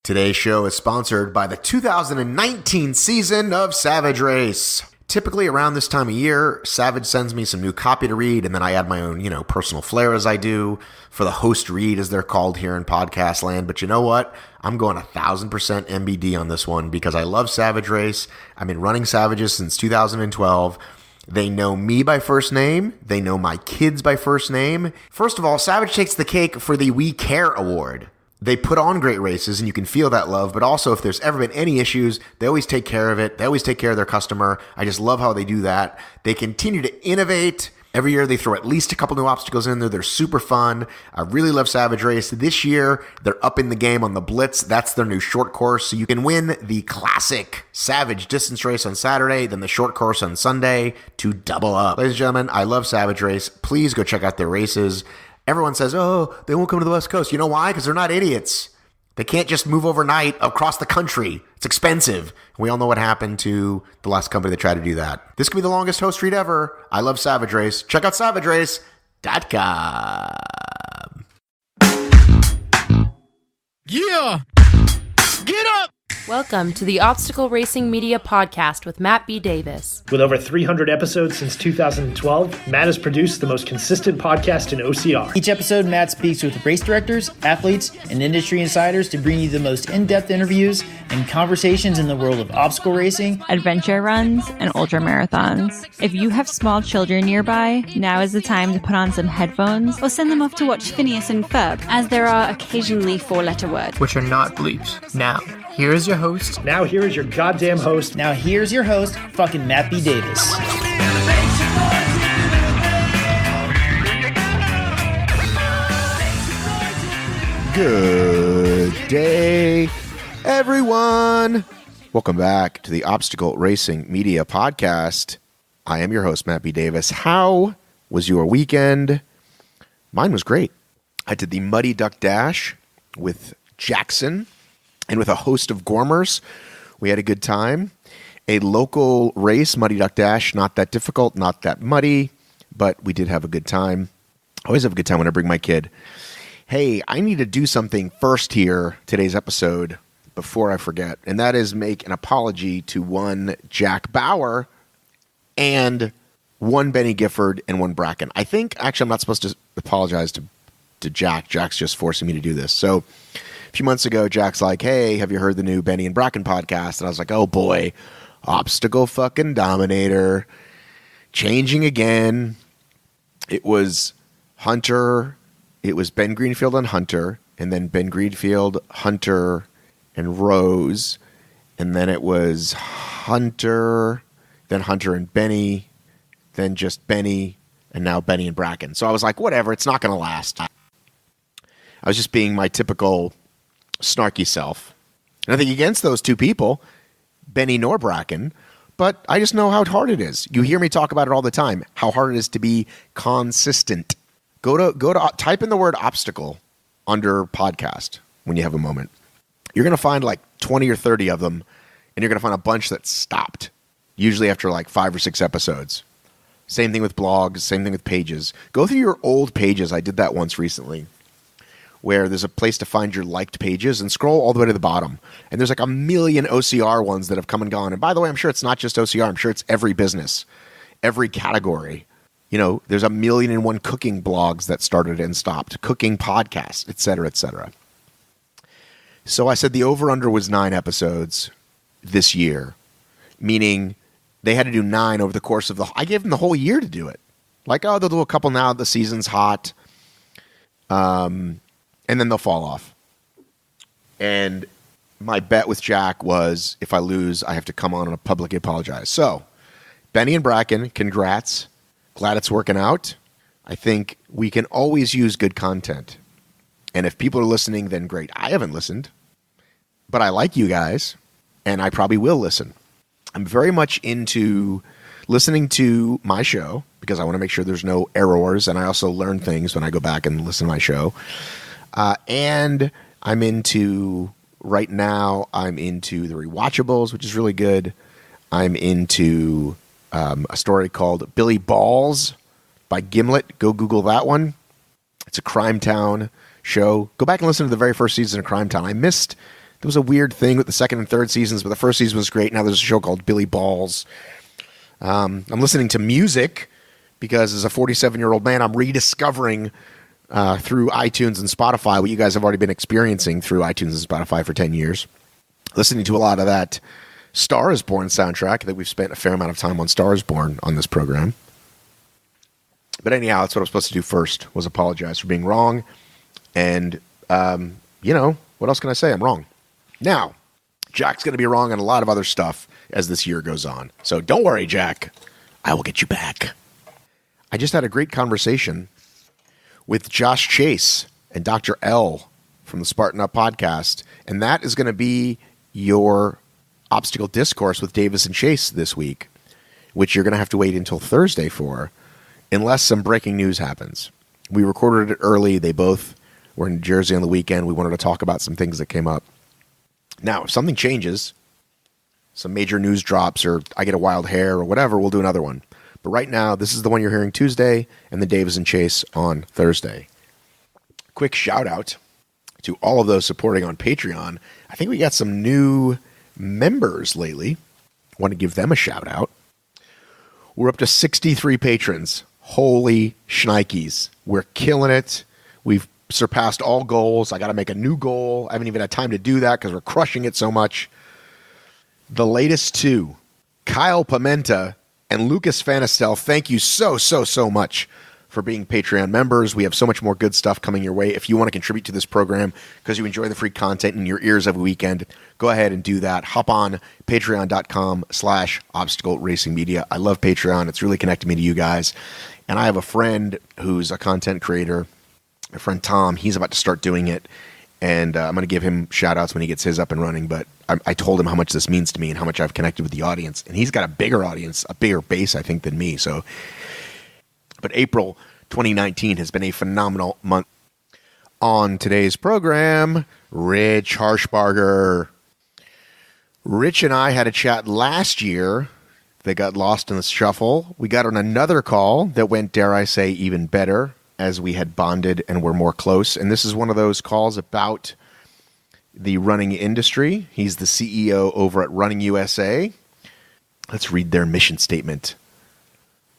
Today's show is sponsored by the 2019 season of Savage Race. Typically around this time of year, Savage sends me some new copy to read, and then I add my own, personal flair as I do for the host read, as they're called here in podcast land. But you know what? I'm going 1,000% MBD on this one because I love Savage Race. I've been running Savages since 2012. They know me by first name. They know my kids by first name. First of all, Savage takes the cake for the We Care Award. They put on great races, and you can feel that love, but also if there's ever been any issues, they always take care of it. They always take care of their customer. I just love how they do that. They continue to innovate. Every year they throw at least a couple new obstacles in there. They're super fun. I really love Savage Race. This year, they're up in the game on the Blitz. That's their new short course. So you can win the classic Savage distance race on Saturday, then the short course on Sunday to double up. Ladies and gentlemen, I love Savage Race. Please go check out their races. Everyone says, oh, they won't come to the West Coast. You know why? Because they're not idiots. They can't just move overnight across the country. It's expensive. We all know what happened to the last company that tried to do that. This could be the longest host read ever. I love Savage Race. Check out SavageRace.com. Yeah! Get up! Welcome to the Obstacle Racing Media Podcast with Matt B. Davis. With over 300 episodes since 2012, Matt has produced the most consistent podcast in OCR. Each episode, Matt speaks with race directors, athletes, and industry insiders to bring you the most in-depth interviews and conversations in the world of obstacle racing, adventure runs, and ultra marathons. If you have small children nearby, now is the time to put on some headphones or send them off to watch Phineas and Ferb, as there are occasionally four-letter words, which are not bleeps. Now, here is your host. Now here is your goddamn host. Now here's your host, fucking Matt B. Davis. Good day, everyone. Welcome back to the Obstacle Racing Media Podcast. I am your host, Matt B. Davis. How was your weekend? Mine was great. I did the Muddy Duck Dash with Jackson and with a host of Gormers. We had a good time. A local race, Muddy Duck Dash, not that difficult, not that muddy, but we did have a good time. I always have a good time when I bring my kid. Hey, I need to do something first here, today's episode, before I forget, and that is make an apology to one Jack Bauer and one Benny Gifford and one Bracken. I think, actually, I'm not supposed to apologize to Jack. Jack's just forcing me to do this. So a few months ago, Jack's like, hey, have you heard the new Benny and Bracken podcast? And I was like, oh boy, Obstacle fucking Dominator, changing again. It was Hunter, it was Ben Greenfield and Hunter, and then Ben Greenfield, Hunter, and Rose, and then it was Hunter, then Hunter and Benny, then just Benny, and now Benny and Bracken. So I was like, whatever, it's not going to last. I was just being my typical snarky self. Nothing against those two people, Benny nor Bracken, but I just know how hard it is. You hear me talk about it all the time, how hard it is to be consistent. Go to type in the word obstacle under podcast when you have a moment. You're going to find like 20 or 30 of them, and you're going to find a bunch that stopped, usually after like 5 or 6 episodes. Same thing with blogs, same thing with pages. Go through your old pages. I did that once recently, where there's a place to find your liked pages and scroll all the way to the bottom. And there's like a million OCR ones that have come and gone. And by the way, I'm sure it's not just OCR. I'm sure it's every business, every category. You know, there's 1,000,001 cooking blogs that started and stopped, cooking podcasts, et cetera, et cetera. So I said the over-under was 9 episodes this year, meaning they had to do 9 over the course of I gave them the whole year to do it. Like, oh, they'll do a couple now, the season's hot. And then they'll fall off. And my bet with Jack was, if I lose, I have to come on and publicly apologize. So, Benny and Bracken, congrats. Glad it's working out. I think we can always use good content. And if people are listening, then great. I haven't listened, but I like you guys, and I probably will listen. I'm very much into listening to my show because I want to make sure there's no errors, and I also learn things when I go back and listen to my show. And I'm into, right now, I'm into the rewatchables, which is really good. I'm into a story called Billy Balls by Gimlet. Go Google that one. It's a Crime Town show. Go back and listen to the very first season of Crime Town. I missed There was a weird thing with the second and third seasons, but the first season was great. Now there's a show called Billy Balls. I'm listening to music because as a 47-year-old man, I'm rediscovering through iTunes and Spotify what you guys have already been experiencing through iTunes and Spotify for 10 years. Listening to a lot of that Star is Born soundtrack that we've spent a fair amount of time on Star is Born on this program. But anyhow, that's what I was supposed to do first, was apologize for being wrong. And, what else can I say? I'm wrong. Now, Jack's going to be wrong on a lot of other stuff as this year goes on. So don't worry, Jack. I will get you back. I just had a great conversation with Josh Chase and Dr. L from the Spartan Up podcast. And that is going to be your obstacle discourse with Davis and Chase this week, which you're going to have to wait until Thursday for, unless some breaking news happens. We recorded it early. They both were in Jersey on the weekend. We wanted to talk about some things that came up. Now, if something changes, some major news drops, or I get a wild hair or whatever, we'll do another one. But right now, this is the one you're hearing Tuesday, and then Davis and Chase on Thursday. Quick shout out to all of those supporting on Patreon. I think we got some new members lately. Want to give them a shout out. We're up to 63 patrons. Holy shnikes. We're killing it. We've surpassed all goals. I got to make a new goal. I haven't even had time to do that because we're crushing it so much. The latest two, Kyle Pimenta and Lucas Fanistel, thank you so much for being Patreon members. We have so much more good stuff coming your way. If you want to contribute to this program because you enjoy the free content in your ears every weekend, go ahead and do that. Hop on patreon.com/obstacle racing media. I love Patreon. It's really connected me to you guys. And I have a friend who's a content creator, my friend Tom. He's about to start doing it. And I'm going to give him shout outs when he gets his up and running. But I told him how much this means to me and how much I've connected with the audience. And he's got a bigger audience, a bigger base, I think, than me. So, but April 2019 has been a phenomenal month. On today's program, Rich Harshbarger. Rich and I had a chat last year. They got lost in the shuffle. We got on another call that went, dare I say, even better as we had bonded and were more close. And this is one of those calls about the running industry. He's the CEO over at Running USA. Let's read their mission statement.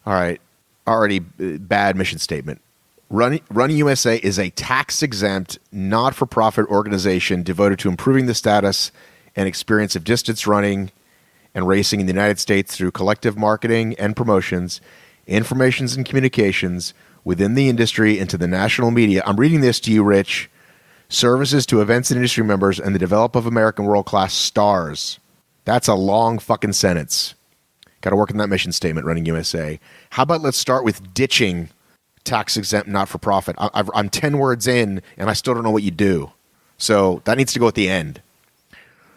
All right. Already bad mission statement. Running USA is a tax-exempt, not-for-profit organization devoted to improving the status and experience of distance running and racing in the United States through collective marketing and promotions, informations and communications within the industry and to the national media. I'm reading this to you, Rich. Services to events and industry members and the development of American world-class stars. That's a long fucking sentence. Got to work on that mission statement, Running USA. How about let's start with ditching tax-exempt, not-for-profit. I'm 10 words in, and I still don't know what you do. So that needs to go at the end.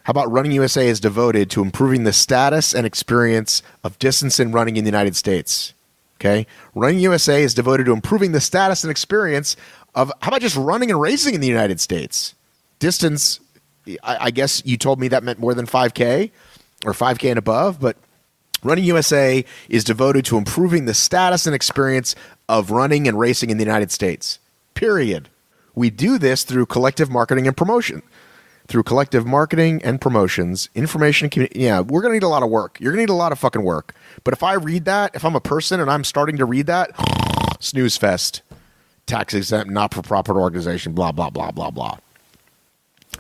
How about Running USA is devoted to improving the status and experience of distance and running in the United States? Okay? Running USA is devoted to improving the status and experience of, how about just running and racing in the United States? Distance, I guess you told me that meant more than 5K or 5K and above, but Running USA is devoted to improving the status and experience of running and racing in the United States. Period. We do this through collective marketing and promotion. Through collective marketing and promotions, information, yeah, we're going to need a lot of work. You're going to need a lot of fucking work. But if I read that, if I'm a person and I'm starting to read that, snooze fest, tax exempt, not-for-profit organization, blah, blah, blah, blah, blah.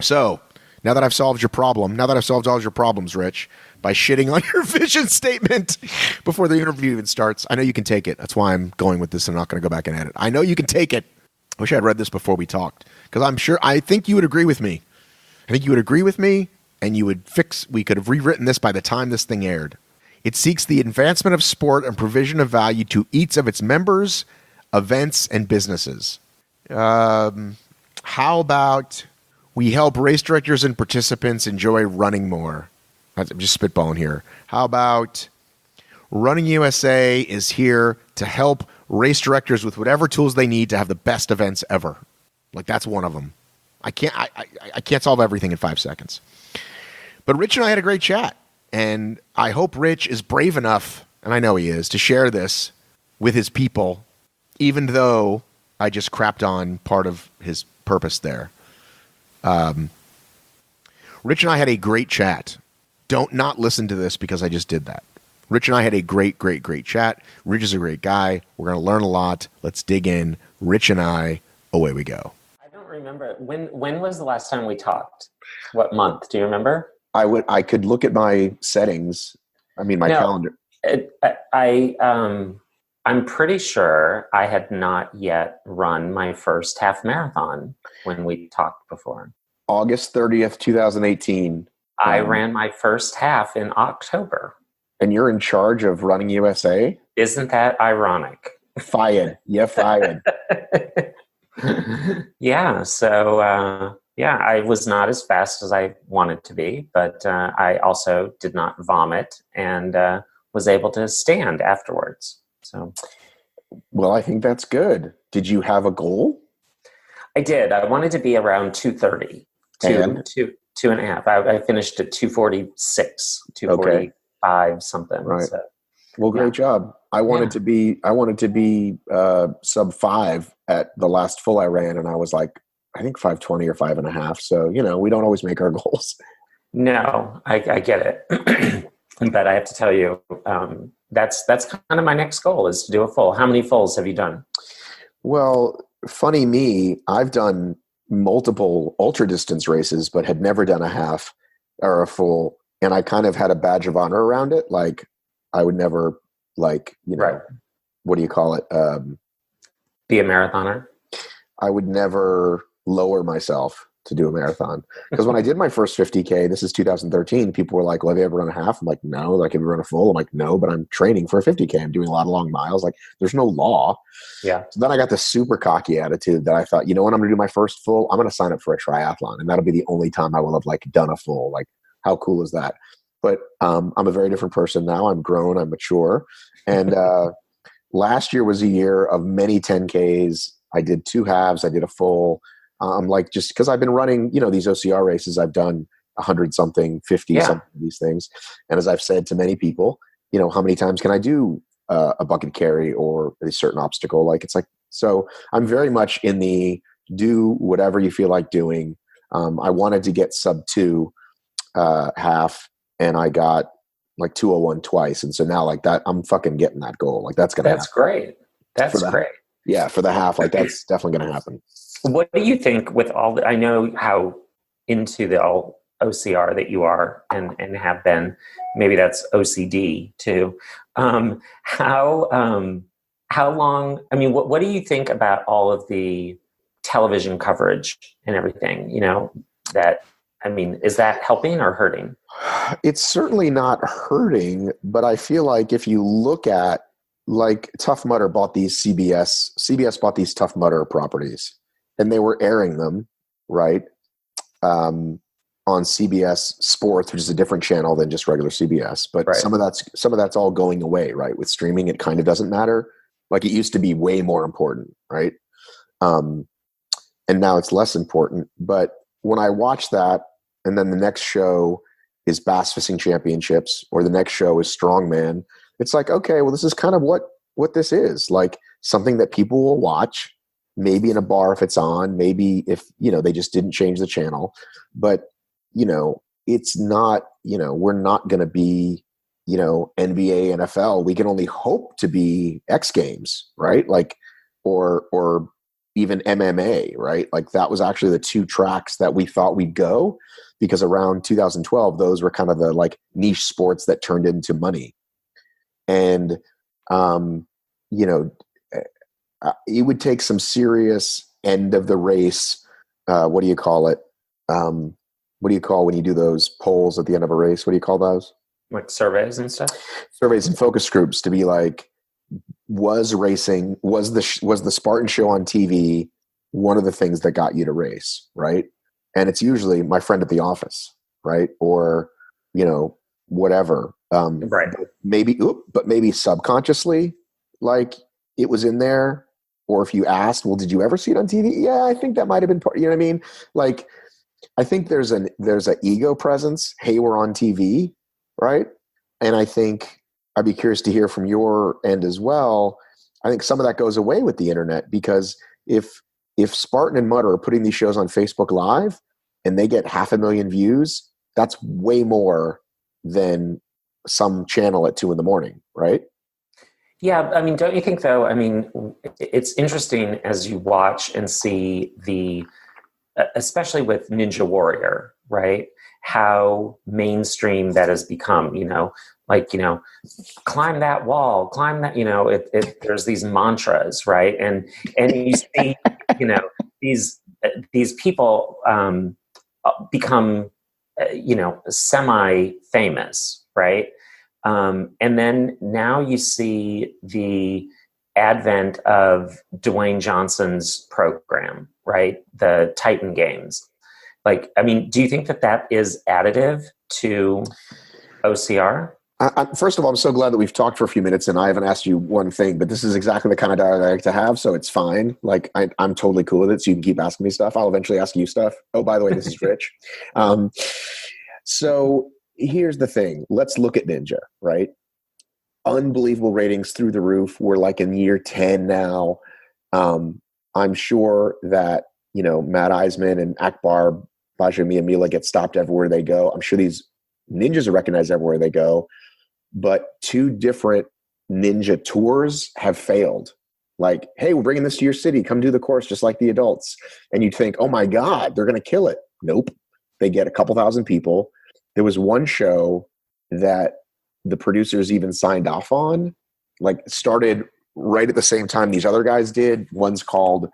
So, now that I've solved your problem, now that I've solved all your problems, Rich, by shitting on your vision statement before the interview even starts, I know you can take it. That's why I'm going with this and I'm not going to go back and edit. I know you can take it. I wish I had read this before we talked, because I think you would agree with me. I think you would agree with me, and we could have rewritten this by the time this thing aired. It seeks the advancement of sport and provision of value to each of its members, events, and businesses. How about we help race directors and participants enjoy running more? I'm just spitballing here. How about Running USA is here to help race directors with whatever tools they need to have the best events ever. Like, that's one of them. I can't solve everything in 5 seconds. But Rich and I had a great chat, and I hope Rich is brave enough, and I know he is, to share this with his people, even though I just crapped on part of his purpose there. Rich and I had a great chat. Don't not listen to this because I just did that. Rich and I had a great chat. Rich is a great guy. We're going to learn a lot. Let's dig in. Rich and I, away we go. I don't remember. When was the last time we talked? What month? Do you remember? I could look at my settings. I mean, my calendar. I'm pretty sure I had not yet run my first half marathon when we talked before. August 30th, 2018. I ran my first half in October. And you're in charge of running USA? Isn't that ironic? Fired. Yeah, fired. Yeah. So, I was not as fast as I wanted to be, but I also did not vomit and was able to stand afterwards. So, well, I think that's good. Did you have a goal? I did. I wanted to be around 2:30, two and a half. I finished at 2:46, 2:45 something. Right. So, well, great job. I wanted to be sub 5 at the last full I ran, and I was like, I think 5:20 or 5.5. So, we don't always make our goals. No, I get it. But I have to tell you, that's kind of my next goal, is to do a full. How many fulls have you done? Well, funny me, I've done multiple ultra distance races, but had never done a half or a full. And I kind of had a badge of honor around it. Like I would never what do you call it? Be a marathoner. I would never lower myself to do a marathon. Because when I did my first 50K, this is 2013, people were like, well, have you ever run a half? I'm like, no. Like, have you run a full? I'm like, no, but I'm training for a 50K. I'm doing a lot of long miles. Like, there's no law. Yeah. So then I got this super cocky attitude that I thought, when I'm going to do my first full, I'm going to sign up for a triathlon. And that'll be the only time I will have done a full. Like, how cool is that? But I'm a very different person now. I'm grown. I'm mature. And last year was a year of many 10Ks. I did 2 halves. I did a full. Just because I've been running, these OCR races, I've done 100 something, 50 something of these things. And as I've said to many people, how many times can I do a bucket carry or a certain obstacle? So I'm very much in the do whatever you feel like doing. I wanted to get sub 2 half, and I got 2:01 twice. And so now that I'm fucking getting that goal. That's going to happen. That's great. That's great. Yeah. For the half, that's definitely going to happen. What do you think with all I know how into the all OCR that you are and have been, maybe that's OCD too. How long, what do you think about all of the television coverage and everything, is that helping or hurting? It's certainly not hurting, but I feel like if you look at Tough Mudder bought these CBS bought these Tough Mudder properties. And they were airing them, right, on CBS Sports, which is a different channel than just regular CBS. But some of that's all going away, right? With streaming, it kind of doesn't matter. It used to be way more important, right? And now it's less important. But when I watch that, and then the next show is Bass Fishing Championships, or the next show is Strongman, it's okay, well, this is kind of what this is. Something that people will watch. Maybe in a bar if it's on, maybe if, they just didn't change the channel. But, it's not, we're not going to be, NBA, NFL. We can only hope to be X Games, right? Or even MMA, right? That was actually the 2 tracks that we thought we'd go, because around 2012, those were kind of the niche sports that turned into money. And, it would take some serious end of the race. What do you call it? What do you call when you do those polls at the end of a race? What do you call those? Surveys and stuff? Surveys and focus groups to be was the Spartan show on TV one of the things that got you to race, right? And it's usually my friend at the office, right? Or, whatever. Right. But maybe subconsciously, it was in there. Or if you asked, well, did you ever see it on TV? Yeah, I think that might have been part. You know what I mean? I think there's an ego presence. Hey, we're on TV, right? And I think I'd be curious to hear from your end as well. I think some of that goes away with the internet, because if Spartan and Mudder are putting these shows on Facebook Live and they get 500,000 views, That's way more than some channel at 2 a.m, right? Yeah, I mean, don't you think though? I mean, it's interesting as you watch and see especially with Ninja Warrior, right? How mainstream that has become, like, climb that wall, climb that, there's these mantras, right? And you see, these people become, semi-famous, right? And then now you see the advent of Dwayne Johnson's program, right? The Titan Games. Like, I mean, do you think that is additive to OCR? First of all, I'm so glad that we've talked for a few minutes and I haven't asked you one thing, but this is exactly the kind of dialogue I like to have, so it's fine. Like, I'm totally cool with it, so you can keep asking me stuff. I'll eventually ask you stuff. Oh, by the way, this is Rich. So here's the thing. Let's look at Ninja, right? Unbelievable ratings through the roof. We're like in year 10 now. I'm sure that, Matt Eisman and Akbar Bajamiamila get stopped everywhere they go. I'm sure these ninjas are recognized everywhere they go. But 2 different ninja tours have failed. Like, hey, we're bringing this to your city. Come do the course just like the adults. And you'd think, oh my God, they're going to kill it. Nope. They get a couple thousand people. There was one show that the producers even signed off on, like started right at the same time these other guys did. One's called,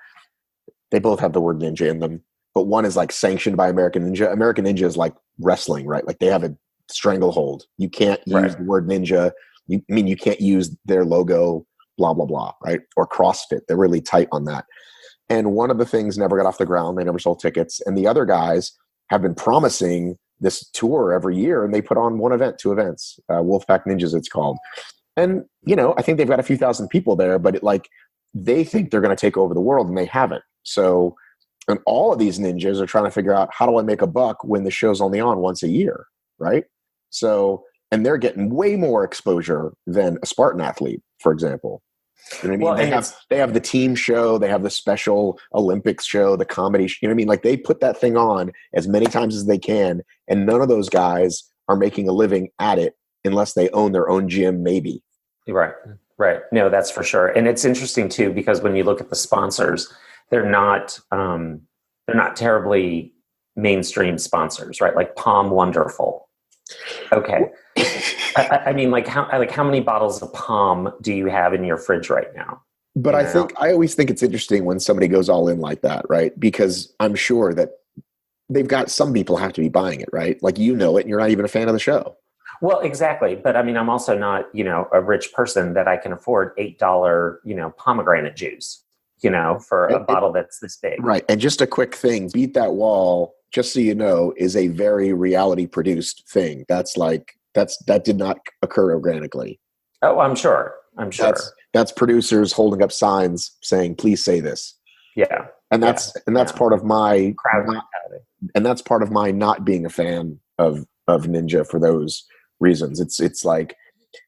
they both have the word ninja in them, but one is like sanctioned by American Ninja. American Ninja is like wrestling, right? Like they have a stranglehold. You can't use the word ninja. You can't use their logo, blah, blah, blah, right? Or CrossFit. They're really tight on that. And one of the things never got off the ground. They never sold tickets. And the other guys have been promising this tour every year, and they put on 1 event, 2 events, Wolfpack Ninjas it's called. And, I think they've got a few thousand people there, but they think they're going to take over the world, and they haven't. So, and all of these ninjas are trying to figure out, how do I make a buck when the show's only on once a year, right? So, and they're getting way more exposure than a Spartan athlete, for example. You know what I mean? Well, they have the team show, they have the special Olympics show, the comedy show, you know what I mean? Like they put that thing on as many times as they can, and none of those guys are making a living at it unless they own their own gym, maybe. Right. No, that's for sure. And it's interesting too, because when you look at the sponsors, they're not terribly mainstream sponsors, right? Like Palm Wonderful. Okay. I mean, how many bottles of Palm do you have in your fridge right now? But I always think it's interesting when somebody goes all in like that, right? Because I'm sure that they've got, some people have to be buying it, right? Like, it and you're not even a fan of the show. Well, exactly. But I mean, I'm also not, a rich person that I can afford $8, pomegranate juice, for a bottle that's this big. Right. And just a quick thing, Beat That Wall, just so you know, is a very reality produced thing. That did not occur organically. Oh, I'm sure. That's producers holding up signs saying, please say this. Yeah. And that's part of my crowd. And that's part of my not being a fan of Ninja for those reasons. It's like,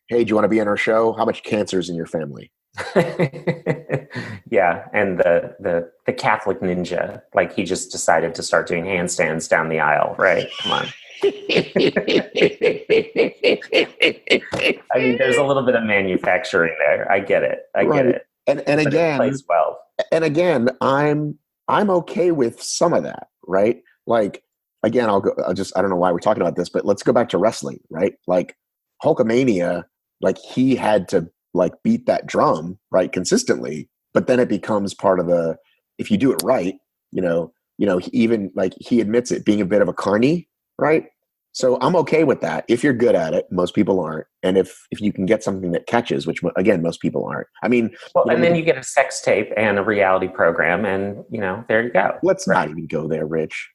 hey, do you want to be on our show? How much cancer is in your family? Yeah. And the Catholic ninja, like he just decided to start doing handstands down the aisle, right? Come on. I mean, there's a little bit of manufacturing there. I get it. I get it. And again, it plays well. And again, I'm okay with some of that, right? Like, again, I don't know why we're talking about this, but let's go back to wrestling, right? Like Hulkamania, like he had to beat that drum, right, consistently, but then it becomes part of if you do it right, even he admits it, being a bit of a carny, right? So I'm okay with that. If you're good at it, most people aren't. And if you can get something that catches, which again, most people aren't. I mean, and then you get a sex tape and a reality program and, there you go. Let's not even go there, Rich.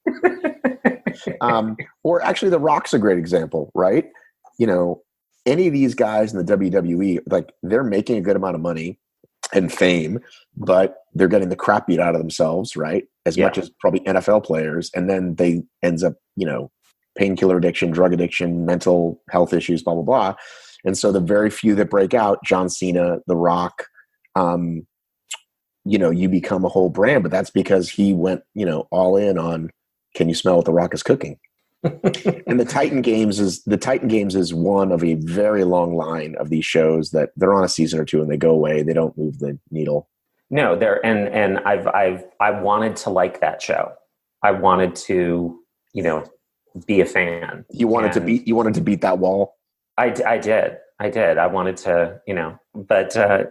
Or actually The Rock's a great example, right? Any of these guys in the WWE, they're making a good amount of money and fame, but they're getting the crap beat out of themselves, right? As much as probably NFL players. And then they ends up, painkiller addiction, drug addiction, mental health issues, blah, blah, blah. And so the very few that break out, John Cena, The Rock, you become a whole brand, but that's because he went, all in on, can you smell what The Rock is cooking? And the Titan Games is one of a very long line of these shows that they're on a season or two and they go away. They don't move the needle. No, I wanted to like that show. I wanted to, be a fan. You wanted to beat that wall. I did. I wanted to, but I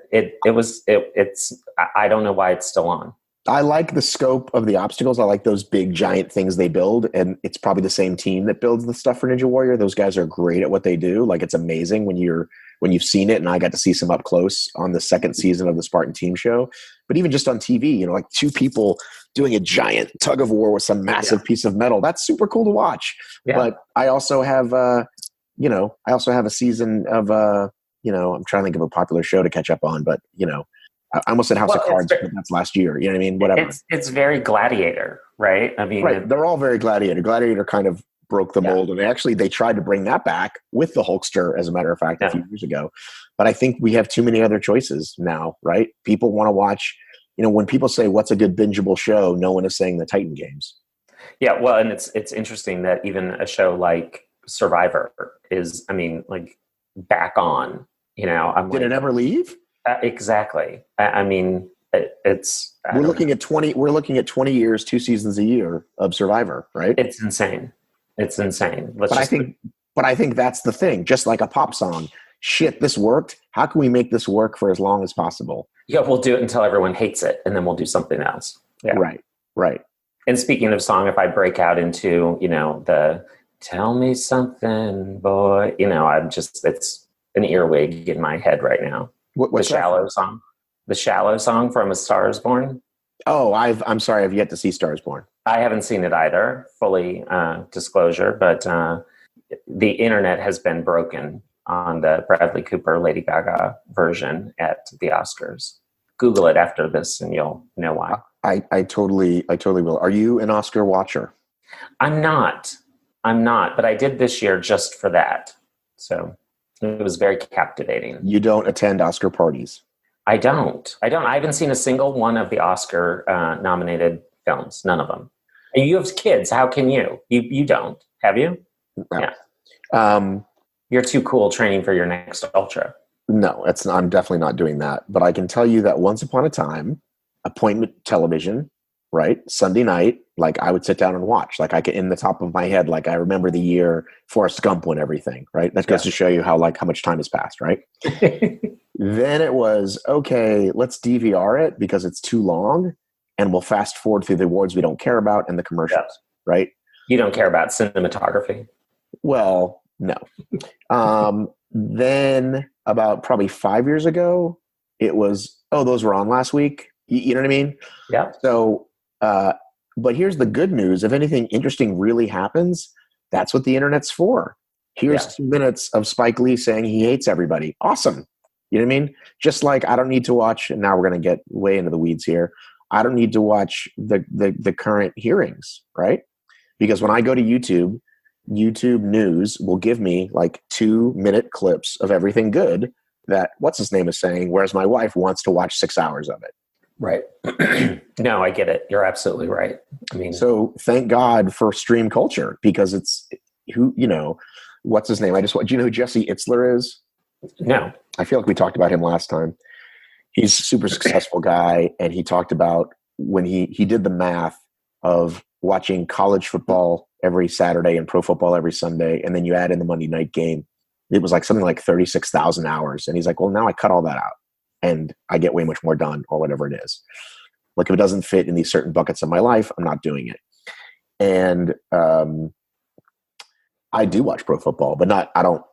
don't know why it's still on. I like the scope of the obstacles. I like those big giant things they build, and it's probably the same team that builds the stuff for Ninja Warrior. Those guys are great at what they do. Like, it's amazing when you've seen it, and I got to see some up close on the second season of the Spartan Team Show. But even just on TV, like two people doing a giant tug of war with some massive piece of metal. That's super cool to watch. Yeah. But I also have a season of I'm trying to think of a popular show to catch up on, but I almost said House of Cards, but that's last year. You know what I mean? Whatever. It's very Gladiator, right? I mean, right. They're all very Gladiator. Gladiator kind of broke the mold, and they tried to bring that back with the Hulkster, as a matter of fact, a few years ago. But I think we have too many other choices now, right? People want to watch. When people say what's a good bingeable show, no one is saying the Titan Games. Yeah, well, and it's interesting that even a show like Survivor is, back on. Did it ever leave? Exactly. We're looking at 20 years, 2 seasons a year of Survivor, right? It's insane. But I think that's the thing. Just like a pop song, shit, this worked. How can we make this work for as long as possible? Yeah, we'll do it until everyone hates it, and then we'll do something else. Yeah. Right. And speaking of song, if I break out into the "Tell Me Something, Boy," it's an earwig in my head right now. What's the Shallow song? The Shallow song from A Star Is Born. Oh, I'm sorry, I've yet to see Star Is Born. I haven't seen it either, fully disclosure, but the internet has been broken on the Bradley Cooper, Lady Gaga version at the Oscars. Google it after this and you'll know why. I totally will. Are you an Oscar watcher? I'm not, but I did this year just for that. So it was very captivating. You don't attend Oscar parties? I don't. I haven't seen a single one of the Oscar nominated films. None of them. And you have kids. How can you? You don't. Have you? No. Yeah. You're too cool training for your next ultra. No, I'm definitely not doing that. But I can tell you that once upon a time, appointment television, right? Sunday night, like I would sit down and watch. Like I could, in the top of my head, like I remember the year Forrest Gump won everything, right? That goes to show you how much time has passed, right? Then it was, okay, let's DVR it because it's too long, and we'll fast forward through the awards we don't care about and the commercials, right? You don't care about cinematography. Well, no. Then about probably 5 years ago, it was, those were on last week. You know what I mean? Yeah. So, but here's the good news. If anything interesting really happens, that's what the internet's for. Here's 2 minutes of Spike Lee saying he hates everybody. Awesome. You know what I mean? Just like I don't need to watch, and now we're going to get way into the weeds here. I don't need to watch the current hearings, right? Because when I go to YouTube News will give me like 2-minute clips of everything good that what's his name is saying, whereas my wife wants to watch 6 hours of it. Right. No, I get it. You're absolutely right. So thank God for stream culture, because it's what's his name? Do you know who Jesse Itzler is? No. I feel like we talked about him last time. He's a super successful guy. And he talked about when he did the math of watching college football every Saturday and pro football every Sunday. And then you add in the Monday night game. It was like something like 36,000 hours. And he's like, well, now I cut all that out and I get way much more done, or whatever it is. Like if it doesn't fit in these certain buckets of my life, I'm not doing it. And I do watch pro football, but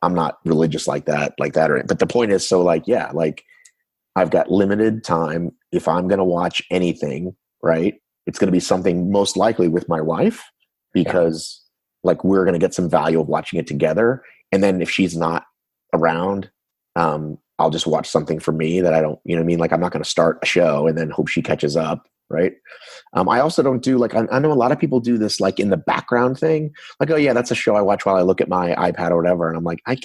I'm not religious like that. But the point is, I've got limited time. If I'm going to watch anything, right, it's going to be something most likely with my wife, because we're going to get some value of watching it together. And then if she's not around, I'll just watch something for me that I don't, you know what I mean? Like I'm not going to start a show and then hope she catches up. Right. I also don't do I know a lot of people do this like in the background thing. Like, oh yeah, that's a show I watch while I look at my iPad or whatever. And I'm like, I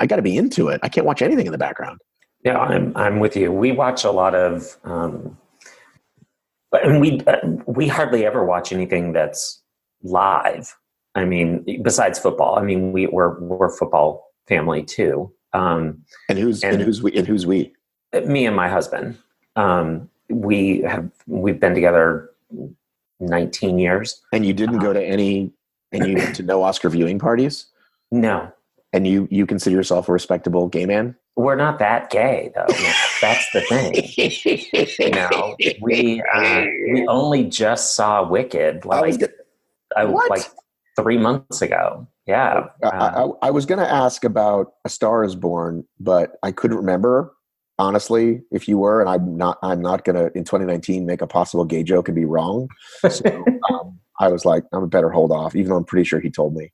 got to be into it. I can't watch anything in the background. Yeah, I'm with you. We watch a lot of, but we hardly ever watch anything that's live. I mean, besides football, I mean, we're a football family too. And who's we? Me and my husband. We've been together 19 years. And you didn't go to any, and you went to no Oscar viewing parties? No. And you consider yourself a respectable gay man? We're not that gay, though. That's the thing. We only just saw Wicked like 3 months ago. Yeah. I was going to ask about A Star Is Born, but I couldn't remember, honestly, if you were, and I'm not going to, in 2019, make a possible gay joke and be wrong. So I was like, I'm better hold off, even though I'm pretty sure he told me.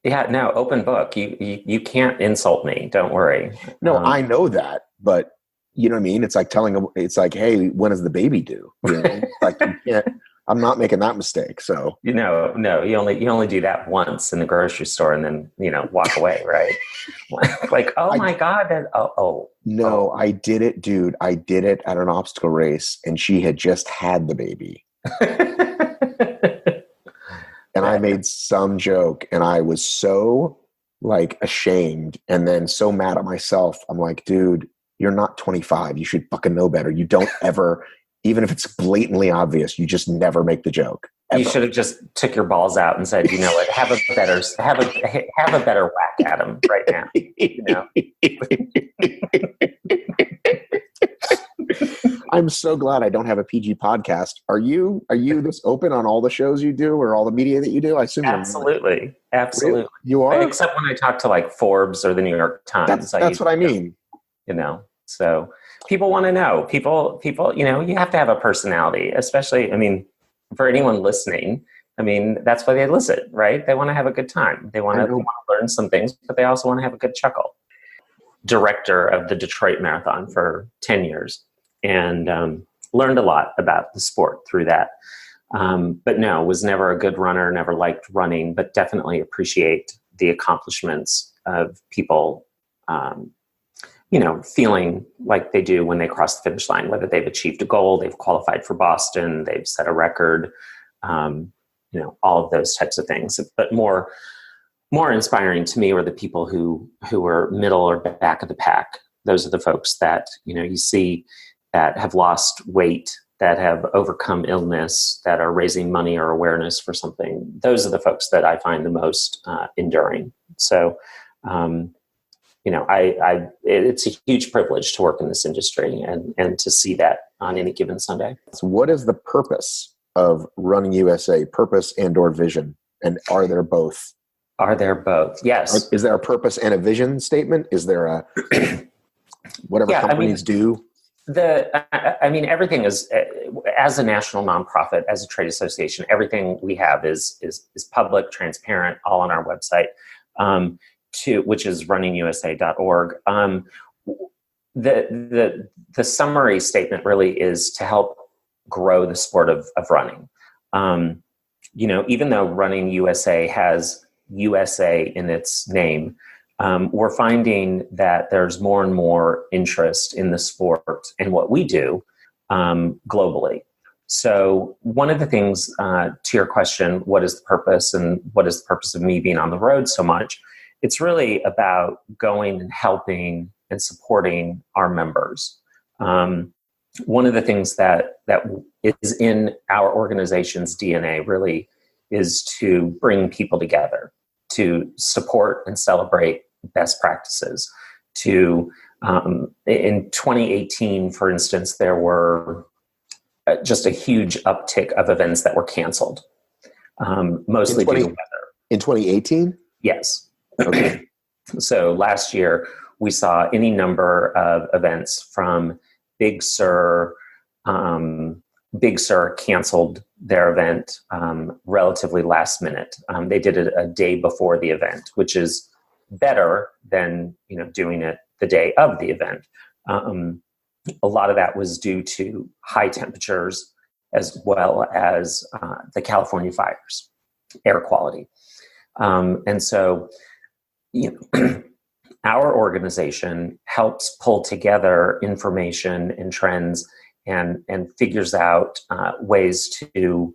Yeah, no, open book. You can't insult me. Don't worry. No, I know that, but you know what I mean? It's like it's like, hey, when is the baby due? You know? Like, you can't, I'm not making that mistake. So, no, you only do that once in the grocery store and then, walk away. Right. Like, oh my God. No, I did it, dude. I did it at an obstacle race and she had just had the baby. And I made some joke and I was so like ashamed and then so mad at myself. I'm like, dude, you're not 25. You should fucking know better. You don't ever, even if it's blatantly obvious, you just never make the joke. Ever. You should have just took your balls out and said, you know what, have a better whack at him right now. I'm so glad I don't have a PG podcast. Are you this open on all the shows you do or all the media that you do? I assume absolutely. Really? You are? Except when I talk to like Forbes or the New York Times. That's what I mean. So people want to know. People, you have to have a personality, especially, I mean, for anyone listening, I mean, that's why they listen, right? They want to have a good time. They want to learn some things, but they also want to have a good chuckle. Director of the Detroit Marathon for 10 years and learned a lot about the sport through that. But no, was never a good runner, never liked running, but definitely appreciate the accomplishments of people, feeling like they do when they cross the finish line, whether they've achieved a goal, they've qualified for Boston, they've set a record, all of those types of things. But more inspiring to me were the people who were middle or back of the pack. Those are the folks that, you see that have lost weight, that have overcome illness, that are raising money or awareness for something. Those are the folks that I find the most enduring. So, it's a huge privilege to work in this industry and to see that on any given Sunday. So what is the purpose of Running USA, purpose and or vision? And are there both? Are there both? Yes. Is there a purpose and a vision statement? Is there a whatever companies do? Everything is, as a national nonprofit, as a trade association, everything we have is public, transparent, all on our website, which is runningusa.org. The summary statement really is to help grow the sport of running. Even though Running USA has USA in its name, we're finding that there's more and more interest in the sport and what we do globally. So one of the things, to your question, what is the purpose and what is the purpose of me being on the road so much? It's really about going and helping and supporting our members. One of the things that is in our organization's DNA really is to bring people together, to support and celebrate best practices. In 2018, for instance, there were just a huge uptick of events that were canceled, mostly due to weather. In 2018? Yes. Okay. So last year, we saw any number of events from Big Sur. Big Sur canceled their event relatively last minute. They did it a day before the event, which is better than doing it the day of the event. A lot of that was due to high temperatures as well as the California fires, air quality. And so our organization helps pull together information and trends and figures out ways to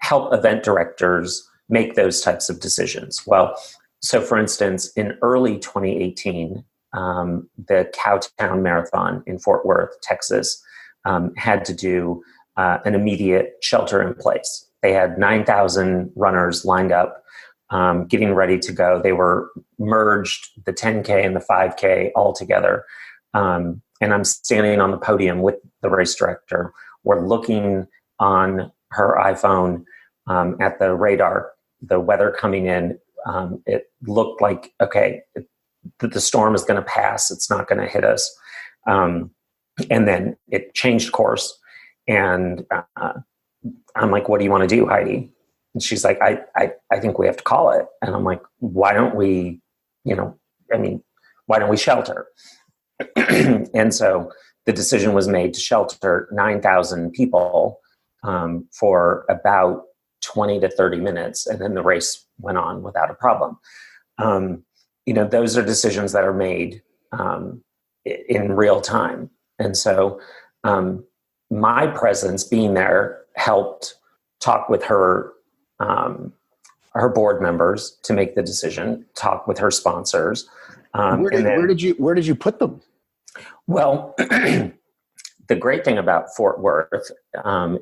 help event directors make those types of decisions. Well, so for instance, in early 2018, the Cowtown Marathon in Fort Worth, Texas, had to do an immediate shelter in place. They had 9,000 runners lined up, getting ready to go. They were merged, the 10K and the 5K all together. And I'm standing on the podium with the race director. We're looking on her iPhone at the radar, the weather coming in. It looked like, okay, the storm is going to pass. It's not going to hit us. And then it changed course. And I'm like, what do you want to do, Heidi? And she's like, I think we have to call it. And I'm like, why don't we, why don't we shelter? And so the decision was made to shelter 9,000 people for about 20 to 30 minutes. And then the race went on without a problem. Those are decisions that are made in real time. And so my presence being there helped talk with her board members to make the decision, talk with her sponsors. Where did you put them? Well, the great thing about Fort Worth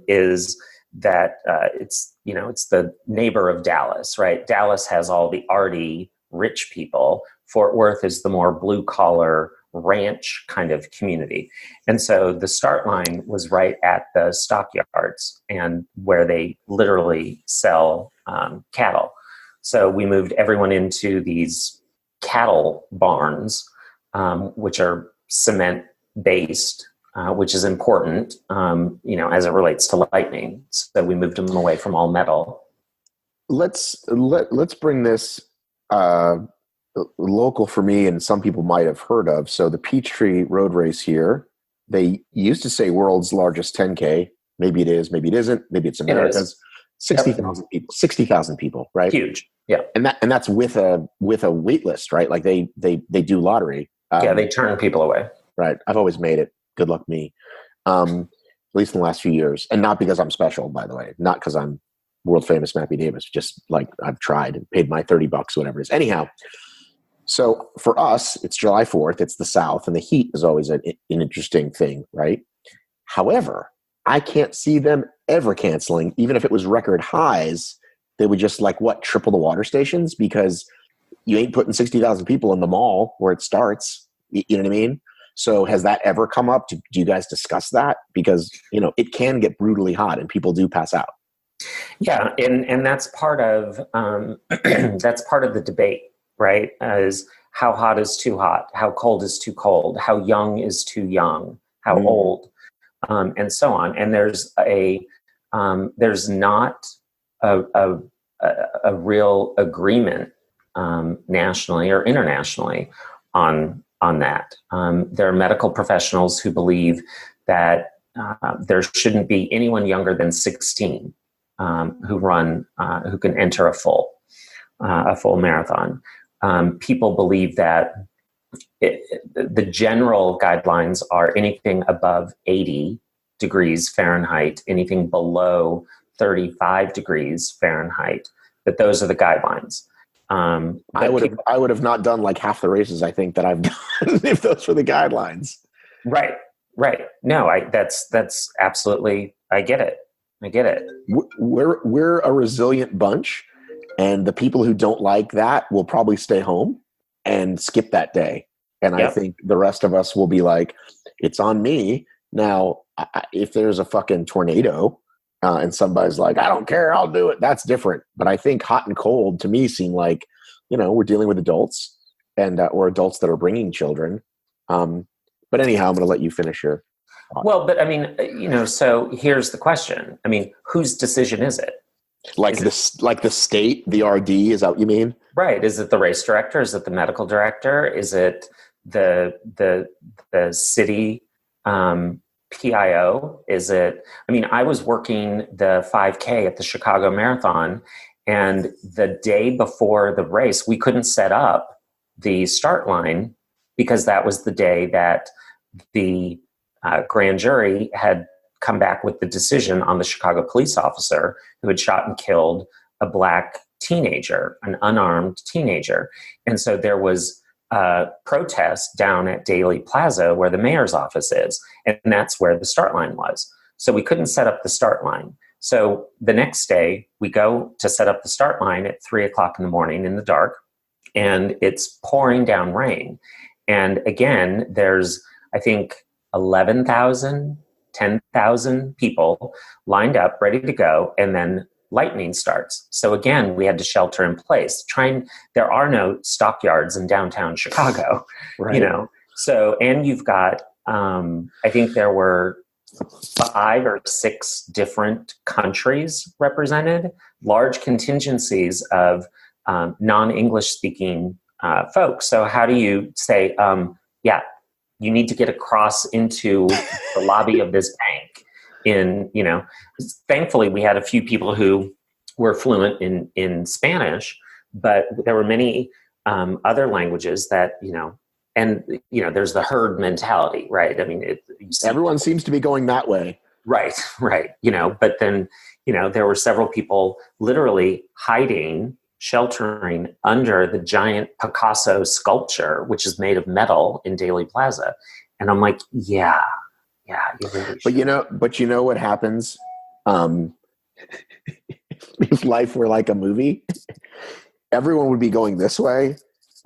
is that it's the neighbor of Dallas, right? Dallas has all the arty, rich people. Fort Worth is the more blue collar ranch kind of community. And so the start line was right at the stockyards and where they literally sell cattle. So we moved everyone into these cattle barns, which are cement based, which is important, as it relates to lightning. So we moved them away from all metal. Let's bring this local for me, and some people might have heard of. So the Peachtree Road Race here, they used to say world's largest 10K. Maybe it is, maybe it isn't. Maybe it's America's. 60,000 people. 60,000 people, right? Huge, yeah. And that's with a wait list, right? Like they do lottery. They turn people away. Right. I've always made it. Good luck me. At least in the last few years, and not because I'm special, by the way. Not because I'm world famous Mappy Davis. Just like I've tried and paid my $30, whatever it is. Anyhow. So for us, it's July 4th, it's the South, and the heat is always an interesting thing, right? However, I can't see them ever canceling, even if it was record highs. They would just triple the water stations, because you ain't putting 60,000 people in the mall where it starts. You know what I mean? So has that ever come up? Do you guys discuss that? Because, it can get brutally hot and people do pass out. Yeah. And that's part of, the debate. Right? As how hot is too hot, how cold is too cold, how young is too young, how old, and so on. And there's not a real agreement nationally or internationally on that. There are medical professionals who believe that there shouldn't be anyone younger than 16 who can enter a full marathon. People believe that the general guidelines are anything above 80 degrees Fahrenheit, anything below 35 degrees Fahrenheit, that those are the guidelines. I would have not done like half the races I think that I've done if those were the guidelines. Right. No, that's absolutely, I get it. We're a resilient bunch. And the people who don't like that will probably stay home and skip that day. And I think the rest of us will be like, it's on me. Now, if there's a fucking tornado and somebody's like, I don't care, I'll do it, that's different. But I think hot and cold to me seem like, we're dealing with adults and or adults that are bringing children. But anyhow, I'm going to let you finish your thought. Well, but so here's the question. Whose decision is it? Like the state, the RD, is that what you mean? Right. Is it the race director? Is it the medical director? Is it the city PIO? Is it? I was working the 5K at the Chicago Marathon, and the day before the race, we couldn't set up the start line because that was the day that the grand jury had come back with the decision on the Chicago police officer who had shot and killed a Black teenager, an unarmed teenager. And so there was a protest down at Daley Plaza where the mayor's office is, and that's where the start line was. So we couldn't set up the start line. So the next day we go to set up the start line at 3:00 in the morning in the dark, and it's pouring down rain. And again, there's, I think, 11,000, 10,000 people lined up, ready to go, and then lightning starts. So again, we had to shelter in place. There are no stockyards in downtown Chicago, Right. you know. So, and you've got, I think there were 5 or 6 different countries represented, large contingencies of non-English speaking folks. So how do you say, you need to get across into the lobby of this bank thankfully we had a few people who were fluent in Spanish, but there were many other languages that, there's the herd mentality, right? I mean, Everyone seems to be going that way. Right. But then, there were several people literally sheltering under the giant Picasso sculpture, which is made of metal in Daley Plaza. And I'm like, yeah, you really should. But you know what happens? If life were like a movie, everyone would be going this way,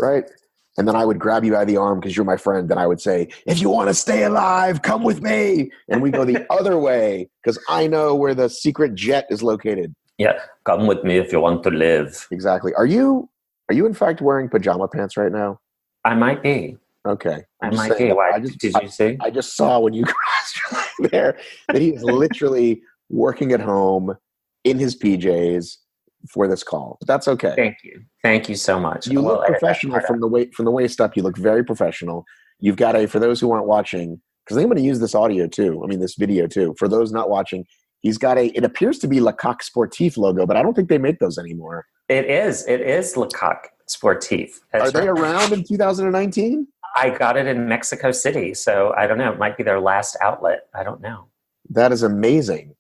right? And then I would grab you by the arm because you're my friend. Then I would say, if you want to stay alive, come with me. And we go the other way because I know where the secret jet is located. Yeah, come with me if you want to live. Exactly. Are you in fact wearing pajama pants right now? I might be. Okay. I might be. Why? Did you see? I just saw when you crossed your line there that he is literally working at home in his PJs for this call. But that's okay. Thank you so much. You look professional from the waist up. You look very professional. You've got for those who aren't watching, because I'm going to use this this video too. For those not watching, he's got it appears to be Lecoq Sportif logo, but I don't think they make those anymore. It is Lecoq Sportif. Are they around in 2019? I got it in Mexico City, so I don't know. It might be their last outlet. I don't know. That is amazing.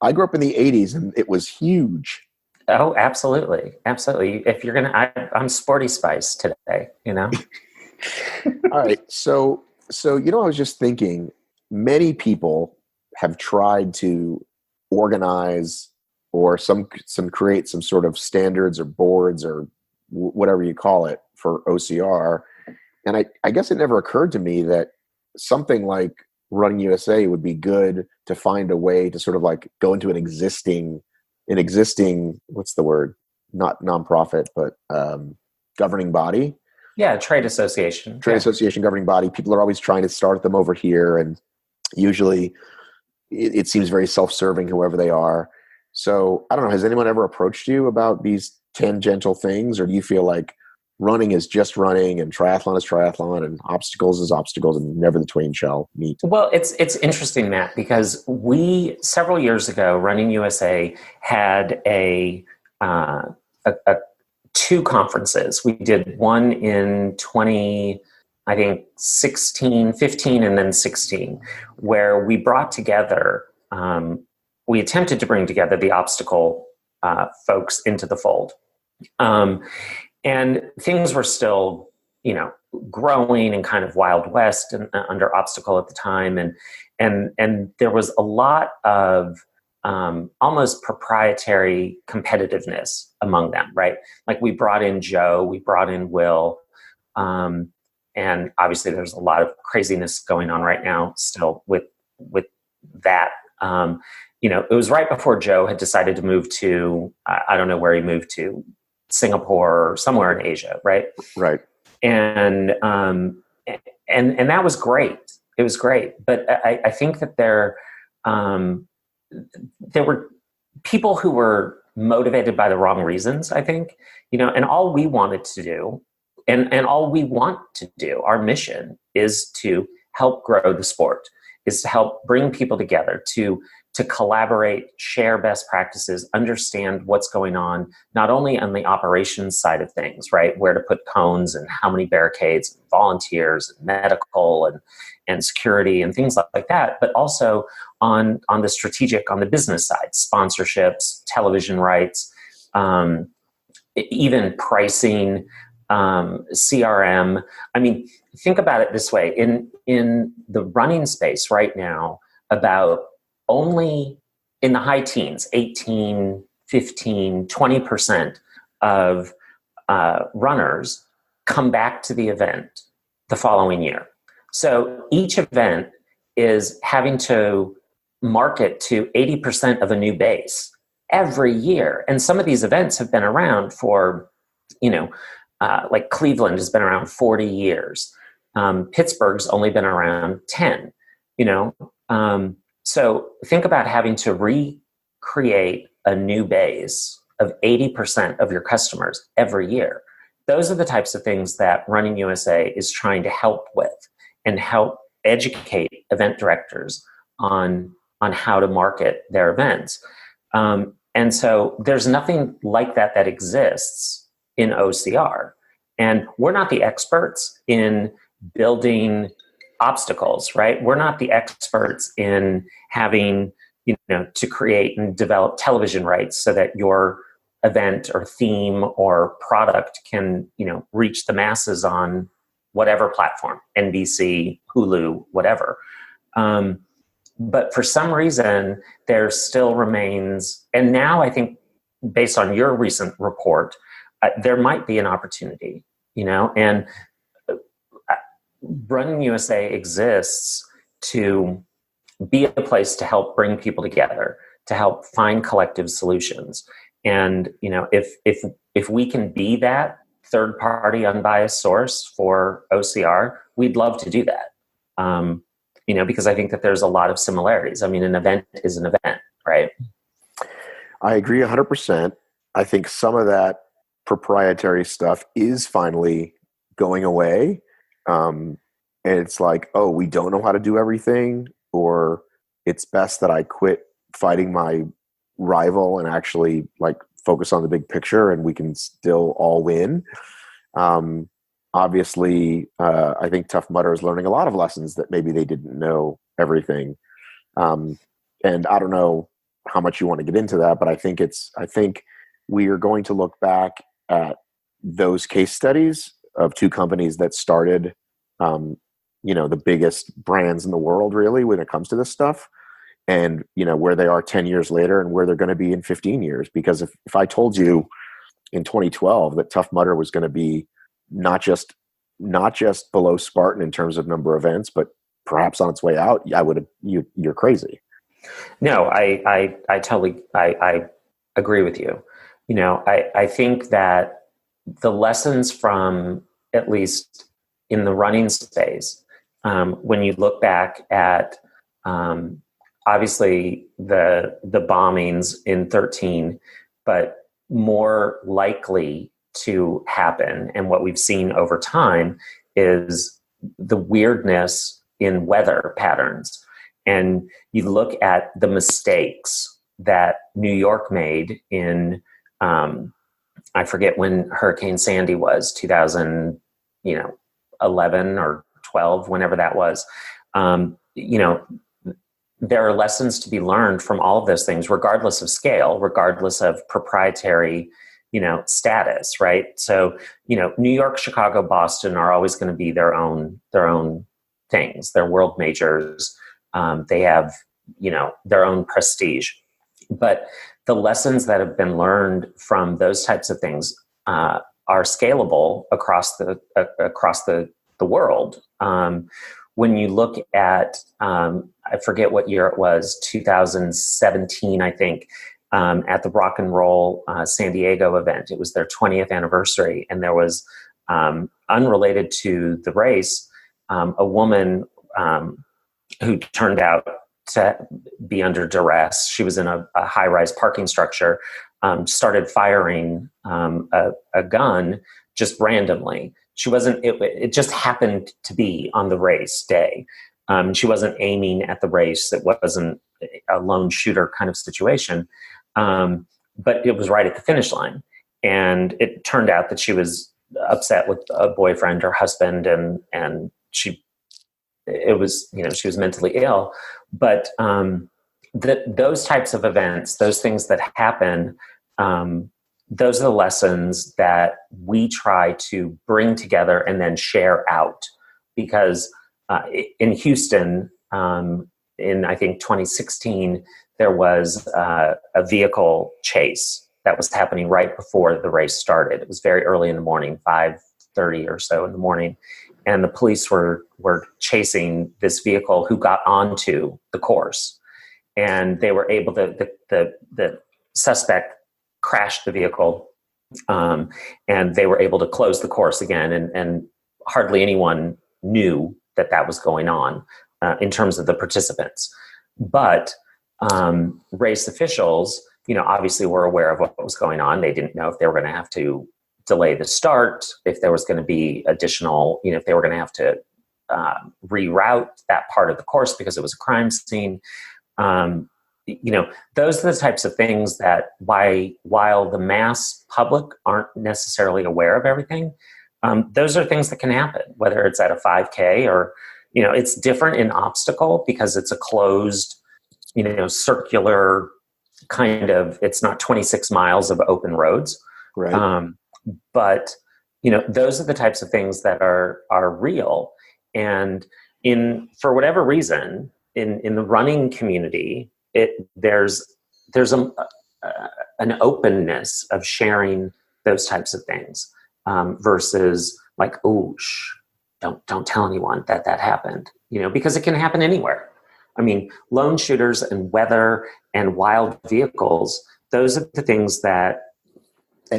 I grew up in the 80s and it was huge. Oh, absolutely. Absolutely. If you're I'm Sporty Spice today, All right. So, I was just thinking, many people have tried to organize or create some sort of standards or boards or whatever you call it for OCR. And I guess it never occurred to me that something like Running USA would be good to find a way to sort of like go into an existing, what's the word? Not nonprofit, but governing body. Yeah, trade association. Association, governing body. People are always trying to start them over here, and usually it seems very self-serving, whoever they are. So I don't know, has anyone ever approached you about these tangential things, or do you feel like running is just running and triathlon is triathlon and obstacles is obstacles and never the twain shall meet? Well, it's interesting, Matt, because we, several years ago, Running USA had a 2 conferences. We did one in 15 and then 16, where we brought together, we attempted to bring together the obstacle folks into the fold. And things were still, growing and kind of Wild West and under obstacle at the time. And there was a lot of almost proprietary competitiveness among them, right? Like we brought in Joe, we brought in Will, and obviously there's a lot of craziness going on right now still with that. It was right before Joe had decided to move to, I don't know where he moved to, Singapore or somewhere in Asia, right? Right. And that was great. It was great. But I think that there were people who were motivated by the wrong reasons, I think, and all we wanted to do and all we want to do, our mission is to help grow the sport, is to help bring people together, to to collaborate, share best practices, understand what's going on, not only on the operations side of things, right? Where to put cones and how many barricades, and volunteers, and medical and security and things like that, but also on the strategic, on the business side, sponsorships, television rights, even pricing, CRM. I mean, think about it this way. In the running space right now, about only in the high teens, 18, 15, 20% of runners come back to the event the following year. So each event is having to market to 80% of a new base every year. And some of these events have been around for, like Cleveland has been around 40 years. Pittsburgh's only been around 10, so think about having to recreate a new base of 80% of your customers every year. Those are the types of things that Running USA is trying to help with and help educate event directors on how to market their events. And so there's nothing like that exists in OCR. And we're not the experts in building obstacles, right? We're not the experts in having, to create and develop television rights so that your event or theme or product can, reach the masses on whatever platform, NBC, Hulu, whatever. But for some reason, there still remains, and now I think based on your recent report, there might be an opportunity, and Running USA exists to be a place to help bring people together, to help find collective solutions. And, if we can be that third-party unbiased source for OCR, we'd love to do that. Because I think that there's a lot of similarities. I mean, an event is an event, right? I agree 100%. I think some of that proprietary stuff is finally going away. And it's like, oh, we don't know how to do everything, or it's best that I quit fighting my rival and actually focus on the big picture and we can still all win. Obviously, I think Tough Mudder is learning a lot of lessons that maybe they didn't know everything. And I don't know how much you want to get into that, but I think we are going to look back at those case studies of two companies that started, the biggest brands in the world, really, when it comes to this stuff, and, where they are 10 years later and where they're going to be in 15 years. Because if I told you in 2012 that Tough Mudder was going to be not just below Spartan in terms of number of events, but perhaps on its way out, you're crazy. No, I totally, I agree with you. I think that the lessons from, at least in the running space, when you look back at, obviously the bombings in 2013, but more likely to happen, and what we've seen over time, is the weirdness in weather patterns. And you look at the mistakes that New York made in, I forget when Hurricane Sandy was, 2011 or 12, whenever that was. There are lessons to be learned from all of those things, regardless of scale, regardless of proprietary, status, right? So, New York, Chicago, Boston are always going to be their own things. They're world majors. They have, their own prestige. But the lessons that have been learned from those types of things are scalable across the world. When you look at, I forget what year it was, 2017, I think, at the Rock and Roll San Diego event. It was their 20th anniversary, and there was, unrelated to the race, a woman who turned out to be under duress. She was in a high-rise parking structure, started firing a gun just randomly. She wasn't, it just happened to be on the race day. She wasn't aiming at the race. It wasn't, a lone shooter kind of situation. But it was right at the finish line. And it turned out that she was upset with a boyfriend or husband, and she was mentally ill. But those types of events, those things that happen, those are the lessons that we try to bring together and then share out. Because in Houston, in I think 2016, there was a vehicle chase that was happening right before the race started. It was very early in the morning, 5:30 or so in the morning. And the police were chasing this vehicle who got onto the course. And they were able to, the suspect crashed the vehicle, and they were able to close the course again. And hardly anyone knew that was going on in terms of the participants. But race officials, obviously were aware of what was going on. They didn't know if they were going to have to delay the start, if there was going to be additional, if they were going to have to reroute that part of the course because it was a crime scene. Those are the types of things that while the mass public aren't necessarily aware of everything, those are things that can happen, whether it's at a 5K or, it's different in obstacle because it's a closed, circular kind of, it's not 26 miles of open roads. Right. But, those are the types of things that are real. And for whatever reason, in the running community, there's an openness of sharing those types of things versus like, oh, don't tell anyone that happened, because it can happen anywhere. I mean, lone shooters and weather and wild vehicles, those are the things that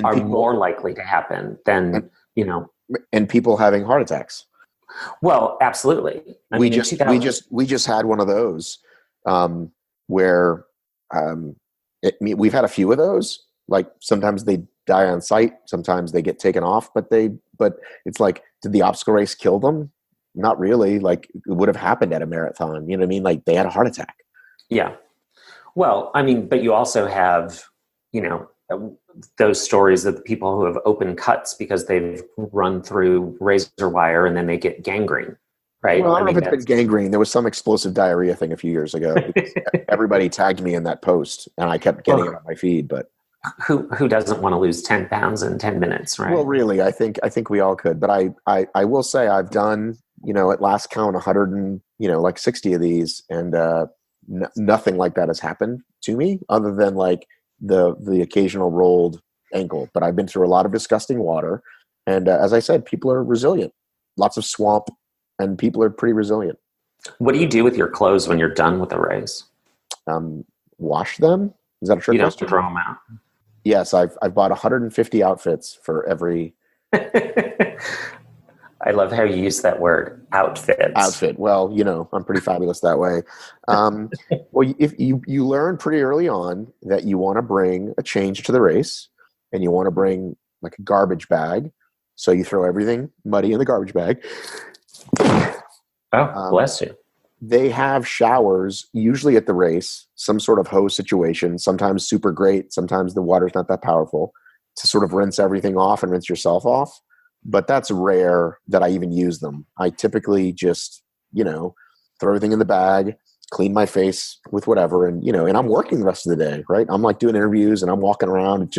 are more likely to happen than, And people having heart attacks. Well, absolutely. We just had one of those where we've had a few of those. Like sometimes they die on site, sometimes they get taken off, but it's like, did the obstacle race kill them? Not really. Like it would have happened at a marathon. You know what I mean? Like they had a heart attack. Yeah. Well, I mean, but you also have, those stories of the people who have open cuts because they've run through razor wire and then they get gangrene, right? Well, I don't know if it's been gangrene. There was some explosive diarrhea thing a few years ago. Everybody tagged me in that post and I kept getting it on my feed, but who doesn't want to lose 10 pounds in 10 minutes, right? Well, really, I think we all could, but I will say I've done, at last count 100 and, like 60 of these, and nothing like that has happened to me other than like the occasional rolled ankle. But I've been through a lot of disgusting water. And as I said, people are resilient, lots of swamp, and people are pretty resilient. What do you do with your clothes when you're done with a race? Wash them. Is that a trick question? You don't throw them out. Yes, I've bought 150 outfits for every. I love how you use that word, outfits. Outfit. Well, I'm pretty fabulous that way. Well, if you learn pretty early on that you want to bring a change to the race, and you want to bring like a garbage bag, so you throw everything muddy in the garbage bag. Oh, bless you. They have showers, usually at the race, some sort of hose situation, sometimes super great, sometimes the water's not that powerful, to sort of rinse everything off and rinse yourself off. But that's rare that I even use them. I typically just, throw everything in the bag, clean my face with whatever, and, and I'm working the rest of the day, right? I'm like doing interviews and I'm walking around.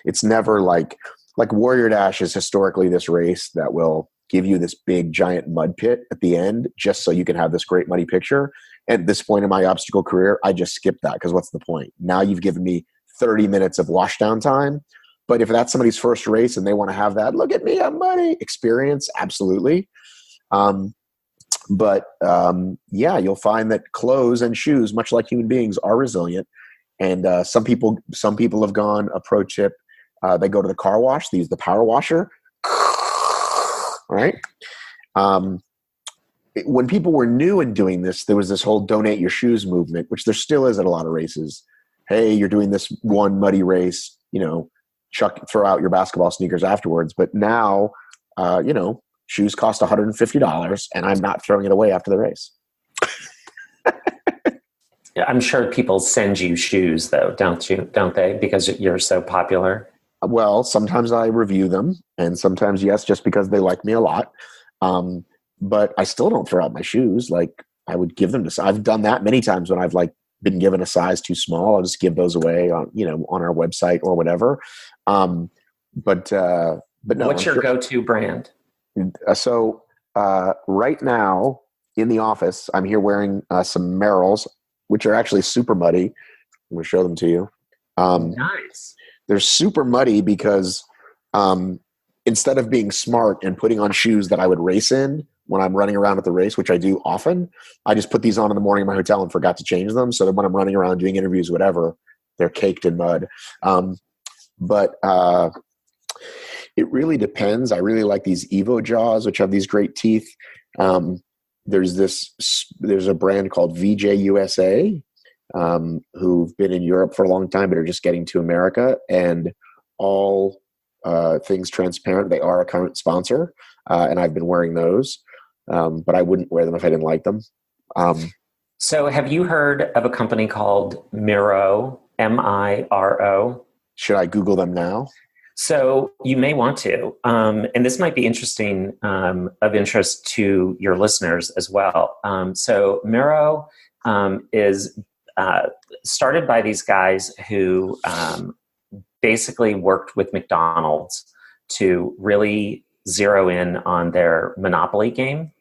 It's never like Warrior Dash is historically this race that will give you this big giant mud pit at the end just so you can have this great muddy picture. At this point in my obstacle career, I just skip that because what's the point? Now you've given me 30 minutes of washdown time. But if that's somebody's first race and they want to have that, look at me, I'm muddy experience, absolutely. But you'll find that clothes and shoes, much like human beings, are resilient. And some people have gone a pro tip. They go to the car wash. They use the power washer. Right. When people were new in doing this, there was this whole donate your shoes movement, which there still is at a lot of races. Hey, you're doing this one muddy race, throw out your basketball sneakers afterwards. But now, shoes cost $150 and I'm not throwing it away after the race. I'm sure people send you shoes though, don't they? Because you're so popular. Well, sometimes I review them, and sometimes, yes, just because they like me a lot. But I still don't throw out my shoes. Like, I would give them to, I've done that many times when I've like been given a size too small. I'll just give those away on, on our website or whatever. But no. What's your go-to brand? So right now in the office, I'm here wearing some Merrells, which are actually super muddy. I'm going to show them to you. Nice. They're super muddy because instead of being smart and putting on shoes that I would race in when I'm running around at the race, which I do often, I just put these on in the morning in my hotel and forgot to change them. So that when I'm running around doing interviews, whatever, they're caked in mud. But it really depends. I really like these Evo Jaws, which have these great teeth. There's a brand called VJ USA, who've been in Europe for a long time, but are just getting to America, and all things transparent. They are a current sponsor, and I've been wearing those, but I wouldn't wear them if I didn't like them. So have you heard of a company called Miro, Miro? Should I Google them now? So you may want to, and this might be interesting, of interest to your listeners as well. So Miro is started by these guys who basically worked with McDonald's to really zero in on their monopoly game.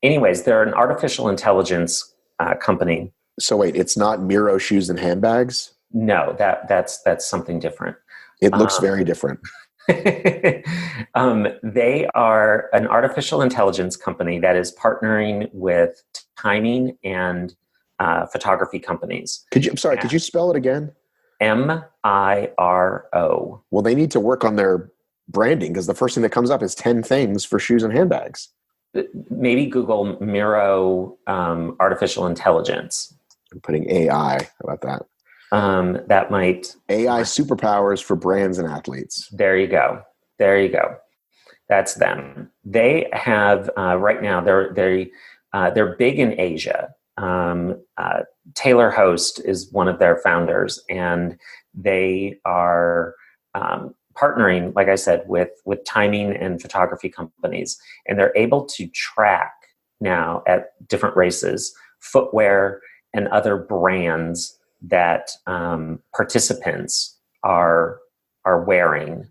Anyways, they're an artificial intelligence company. So wait, it's not Miro shoes and handbags? No, that's something different. It looks very different. They are an artificial intelligence company that is partnering with timing and photography companies. Could you spell it again? Miro. Well, they need to work on their branding, because the first thing that comes up is 10 things for shoes and handbags. Maybe Google Miro artificial intelligence. I'm putting AI. How about that? That might AI superpowers for brands and athletes. There you go. That's them. They have right now. They're big in Asia. Taylor Host is one of their founders, and they are partnering, like I said, with timing and photography companies, and they're able to track now at different races footwear and other brands that participants are wearing,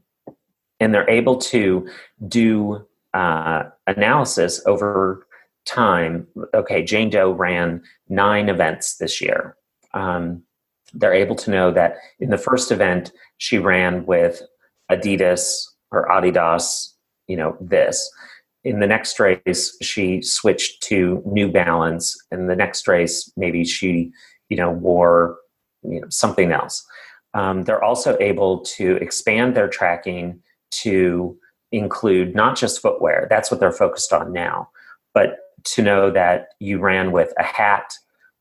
and they're able to do analysis over time. Okay, Jane Doe ran 9 events this year. They're able to know that in the first event she ran with Adidas or Adidas, this. In the next race she switched to New Balance. In the next race maybe she wore something else. They're also able to expand their tracking to include not just footwear. That's what they're focused on now, but to know that you ran with a hat,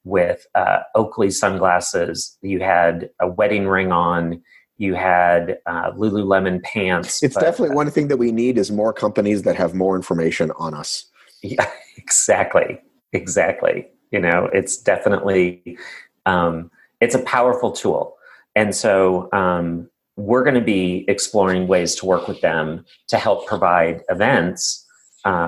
with Oakley sunglasses, you had a wedding ring on, you had Lululemon pants. It's definitely one thing that we need is more companies that have more information on us. Yeah, exactly. It's definitely, it's a powerful tool. And so we're going to be exploring ways to work with them to help provide events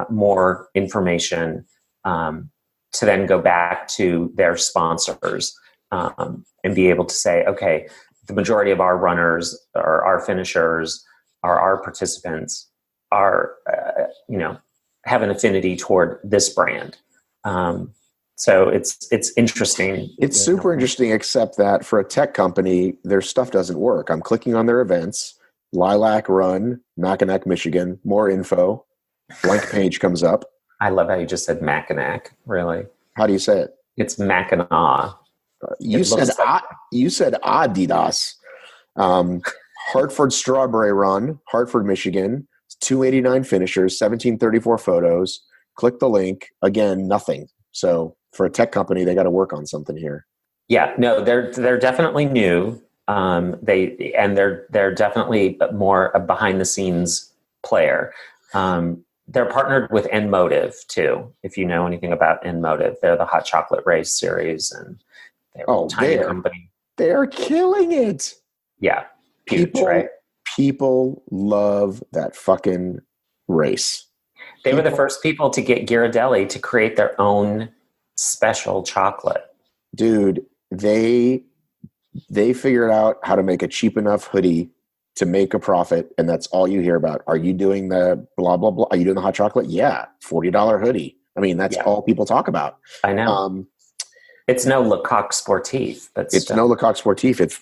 more information to then go back to their sponsors and be able to say, okay, the majority of our runners or our finishers or our participants are, have an affinity toward this brand. So it's interesting. It's super interesting, except that for a tech company, their stuff doesn't work. I'm clicking on their events, Lilac Run, Mackinac, Michigan, more info, blank page comes up. I love how you just said Mackinac, really. How do you say it? It's Mackinac. You said Adidas. Hartford Strawberry Run, Hartford, Michigan, 289 finishers, 1734 photos. Click the link. Again, nothing. So for a tech company, they got to work on something here. Yeah, no, they're definitely new. They're definitely more a behind the scenes player. they're partnered with Motive too. If you know anything about Motive, they're the hot chocolate race series, and they're a tiny company. They're killing it. Yeah, huge, right? People love that fucking race. They were the first people to get Ghirardelli to create their own special chocolate. Dude, they figured out how to make a cheap enough hoodie to make a profit, and that's all you hear about. Are you doing the blah, blah, blah? Are you doing the hot chocolate? Yeah, $40 hoodie. I mean, that's all people talk about. I know. It's no Le Coq Sportif. No Le Coq Sportif. It's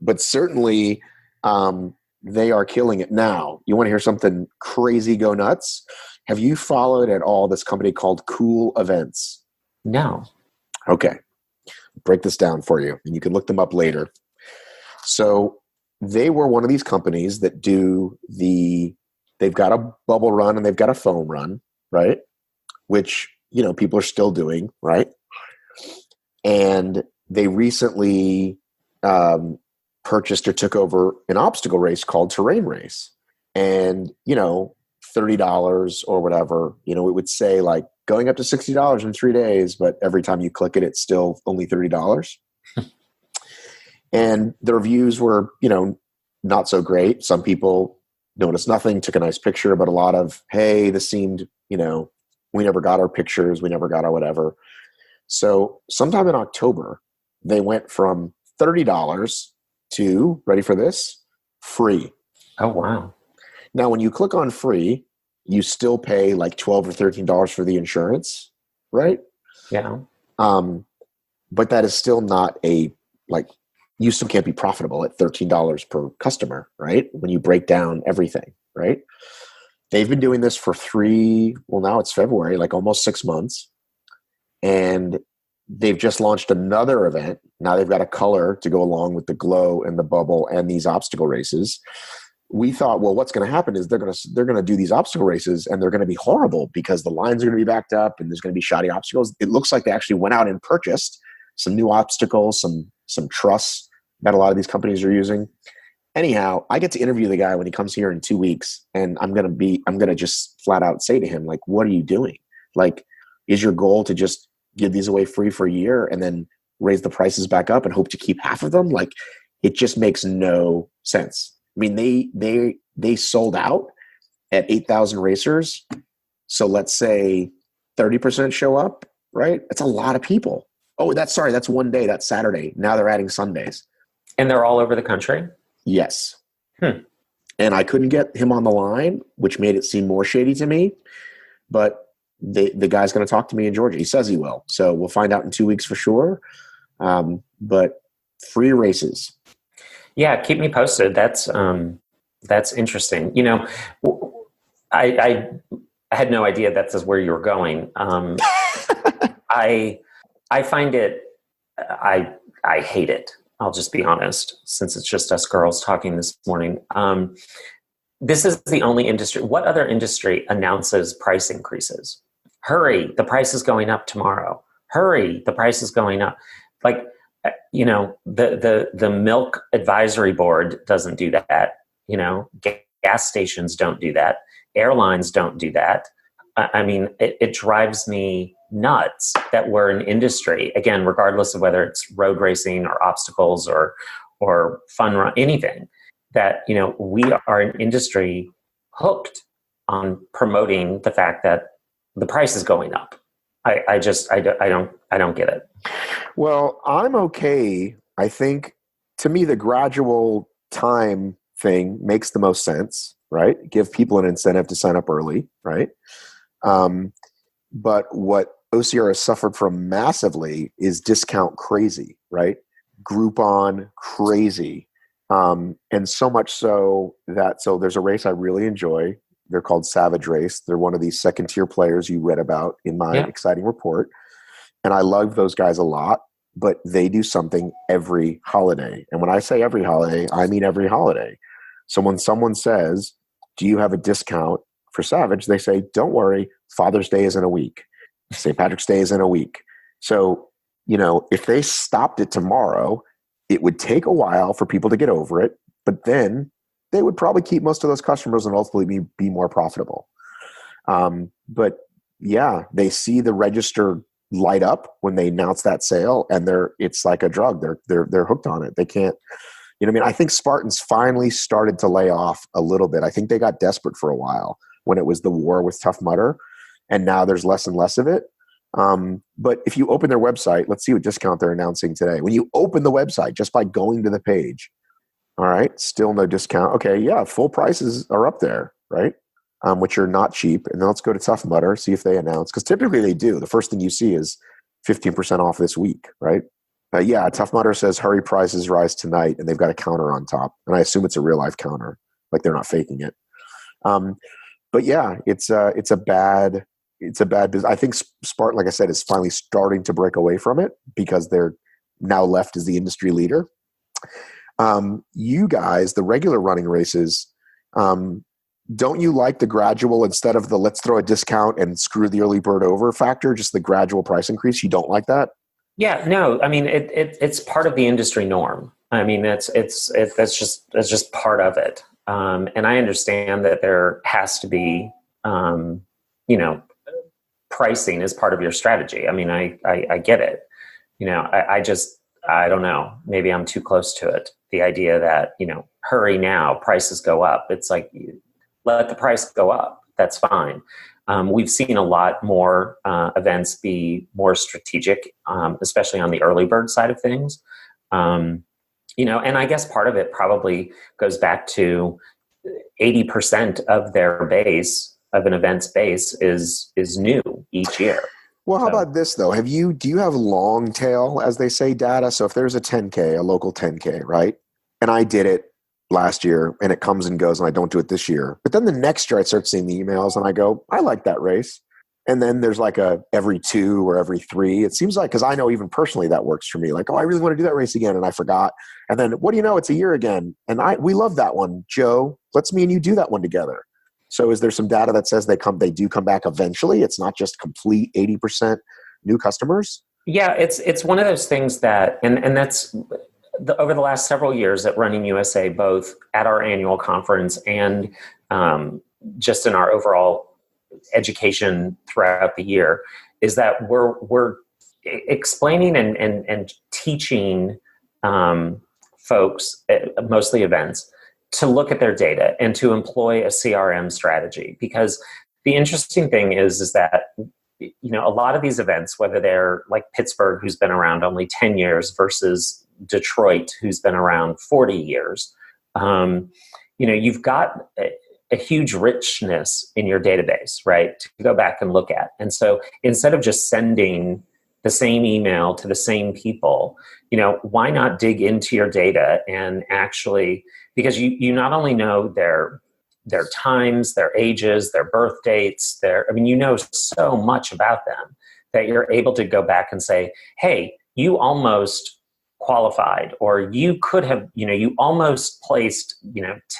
but certainly they are killing it now. You want to hear something crazy go nuts? Have you followed at all this company called Cool Events? No. Okay. Break this down for you, and you can look them up later. So they were one of these companies that they've got a bubble run and they've got a foam run, right? Which, people are still doing, right? And they recently purchased or took over an obstacle race called Terrain Race. And, $30 or whatever, it would say like going up to $60 in 3 days, but every time you click it, it's still only $30. And the reviews were, not so great. Some people noticed nothing, took a nice picture, but a lot of, hey, this seemed, we never got our pictures, we never got our whatever. So sometime in October, they went from $30 to, ready for this, free. Oh, wow. Now, when you click on free, you still pay like $12 or $13 for the insurance, right? Yeah. But that is still not you still can't be profitable at $13 per customer, right? When you break down everything, right? They've been doing this for now it's February, like almost 6 months. And they've just launched another event. Now they've got a color to go along with the glow and the bubble and these obstacle races. We thought, well, what's going to happen is they're going to do these obstacle races and they're going to be horrible because the lines are going to be backed up and there's going to be shoddy obstacles. It looks like they actually went out and purchased some new obstacles, some truss that a lot of these companies are using. Anyhow, I get to interview the guy when he comes here in 2 weeks, and I'm going to just flat out say to him, like, what are you doing? Like, is your goal to just give these away free for a year and then raise the prices back up and hope to keep half of them? Like, it just makes no sense. I mean, they sold out at 8,000 racers. So let's say 30% show up, right? That's a lot of people. Oh, that's 1 day. That's Saturday. Now they're adding Sundays. And they're all over the country? Yes. And I couldn't get him on the line, which made it seem more shady to me. But the guy's going to talk to me in Georgia. He says he will. So we'll find out in 2 weeks for sure. But free races. Yeah, keep me posted. That's interesting. I had no idea that's where you were going. I find it. I hate it. I'll just be honest, since it's just us girls talking this morning. This is the only industry. What other industry announces price increases? Hurry, the price is going up tomorrow. Hurry, the price is going up. Like, the milk advisory board doesn't do that. Gas stations don't do that. Airlines don't do that. I mean, it drives me nuts that we're an industry, again, regardless of whether it's road racing or obstacles or fun run, anything, that, we are an industry hooked on promoting the fact that the price is going up. I don't get it. Well, I'm okay. I think, to me, the gradual time thing makes the most sense, right? Give people an incentive to sign up early, right? But what OCR has suffered from massively is discount crazy, right? Groupon crazy. And so much so there's a race I really enjoy. They're called Savage Race. They're one of these second tier players you read about in my exciting report. And I love those guys a lot, but they do something every holiday. And when I say every holiday, I mean every holiday. So when someone says, do you have a discount for Savage? They say, don't worry, Father's Day is in a week. St. Patrick's Day is in a week. So, if they stopped it tomorrow, it would take a while for people to get over it, but then they would probably keep most of those customers and ultimately be more profitable. But yeah, they see the register light up when they announce that sale, and it's like a drug. They're hooked on it. They can't, you know what I mean? I think Spartan's finally started to lay off a little bit. I think they got desperate for a while when it was the war with Tough Mudder, and now there's less and less of it. But if you open their website, let's see what discount they're announcing today. When you open the website, just by going to the page, all right, still no discount. Okay, yeah, full prices are up there, right? Which are not cheap. And then let's go to Tough Mudder, see if they announce, because typically they do. The first thing you see is 15% off this week, right? Yeah, Tough Mudder says hurry, prices rise tonight, and they've got a counter on top. And I assume it's a real life counter, like they're not faking it. But yeah, it's a bad business. I think Spartan, like I said, is finally starting to break away from it because they're now left as the industry leader. You guys, the regular running races, don't you like the gradual, instead of the let's throw a discount and screw the early bird over factor, just the gradual price increase? You don't like that? Yeah, no, I mean, it's part of the industry norm. I mean, that's just part of it. And I understand that there has to be, pricing is part of your strategy. I mean, I get it. I don't know. Maybe I'm too close to it. The idea that, hurry now, prices go up. It's like, let the price go up. That's fine. We've seen a lot more events be more strategic, especially on the early bird side of things. And I guess part of it probably goes back to 80% of their base, of an event's base, is new each year. Well, how about this though? Do you have long tail, as they say, data? So if there's a 10K, a local 10K, right? And I did it last year and it comes and goes and I don't do it this year. But then the next year I start seeing the emails and I go, I like that race. And then there's like a every 2 or every 3. It seems like, because I know even personally that works for me. Like, oh, I really want to do that race again and I forgot. And then what do you know? It's a year again. And we love that one. Joe, let's me and you do that one together. So is there some data that says they do come back eventually? It's not just complete 80% new customers? Yeah, it's one of those things that, and that's over the last several years at Running USA, both at our annual conference and just in our overall education throughout the year, is that we're explaining and teaching folks, mostly events, to look at their data and to employ a CRM strategy. Because the interesting thing is that, a lot of these events, whether they're like Pittsburgh, who's been around only 10 years versus Detroit, who's been around 40 years, you've got a huge richness in your database, right, to go back and look at. And so instead of just sending the same email to the same people, why not dig into your data and actually, because you not only know their times, their ages, their birth dates, so much about them that you're able to go back and say, hey, you almost qualified, or you could have, you almost placed,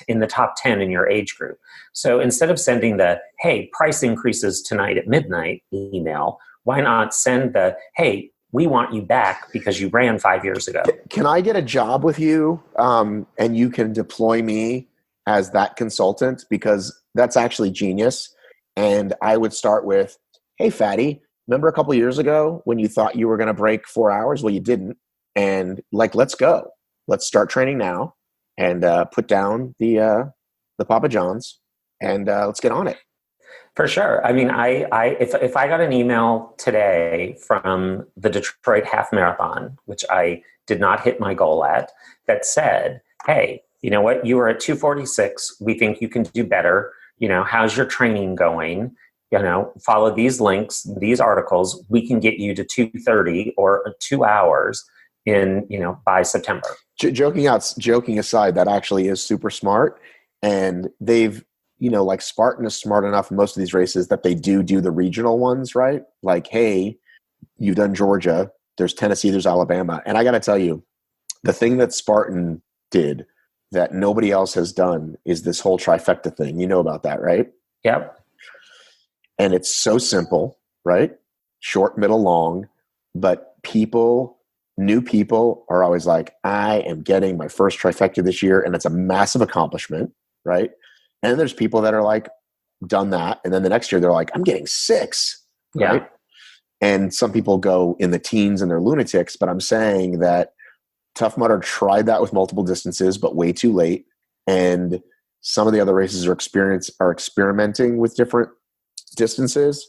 in the top 10 in your age group. So instead of sending the, hey, price increases tonight at midnight email, why not send the, hey, we want you back because you ran 5 years ago? Can I get a job with you and you can deploy me as that consultant? Because that's actually genius. And I would start with, hey, fatty, remember a couple years ago when you thought you were going to break 4 hours? Well, you didn't. And let's go. Let's start training now and put down the Papa John's and let's get on it. For sure. I mean, if I got an email today from the Detroit Half Marathon, which I did not hit my goal at, that said, hey, you know what, you were at 2:46. We think you can do better. How's your training going? Follow these links, these articles. We can get you to 2:30 or 2 hours by September. Joking aside, that actually is super smart. And they've, like Spartan is smart enough in most of these races that they do the regional ones, right? Like, hey, you've done Georgia, there's Tennessee, there's Alabama. And I got to tell you, the thing that Spartan did that nobody else has done is this whole trifecta thing. You know about that, right? Yep. And it's so simple, right? Short, middle, long. But new people are always like, I am getting my first trifecta this year. And it's a massive accomplishment, right? And there's people that are like, done that. And then the next year they're like, I'm getting 6. Yeah. Right. And some people go in the teens and they're lunatics, but I'm saying that Tough Mudder tried that with multiple distances, but way too late. And some of the other races are experimenting with different distances.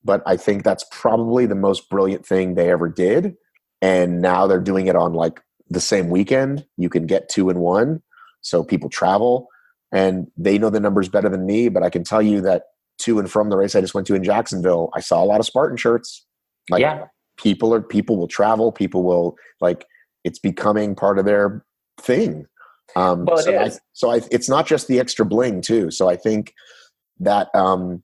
But I think that's probably the most brilliant thing they ever did. And now they're doing it on like the same weekend. You can get 2 in 1. So people travel and they know the numbers better than me. But I can tell you that to and from the race I just went to in Jacksonville, I saw a lot of Spartan shirts. Like people will travel. People will like, it's becoming part of their thing. It's not just the extra bling too. So I think that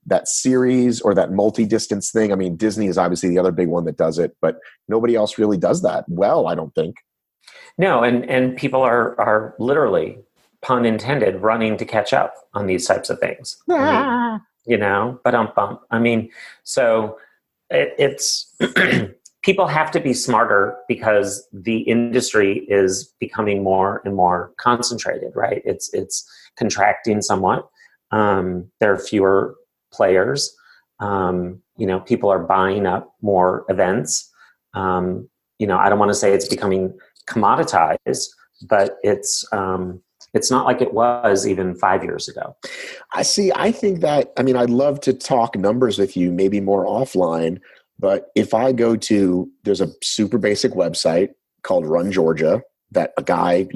that series or that multi-distance thing, I mean, Disney is obviously the other big one that does it, but nobody else really does that well, I don't think. No, and people are literally, pun intended, running to catch up on these types of things. I mean, but I mean, so it's people have to be smarter because the industry is becoming more and more concentrated, right? It's contracting somewhat. There are fewer players. People are buying up more events. I don't want to say it's becoming commoditized, but it's not like it was even 5 years ago. I think that, I mean, I'd love to talk numbers with you, maybe more offline, but if I go to, there's a super basic website called Run Georgia that a guy,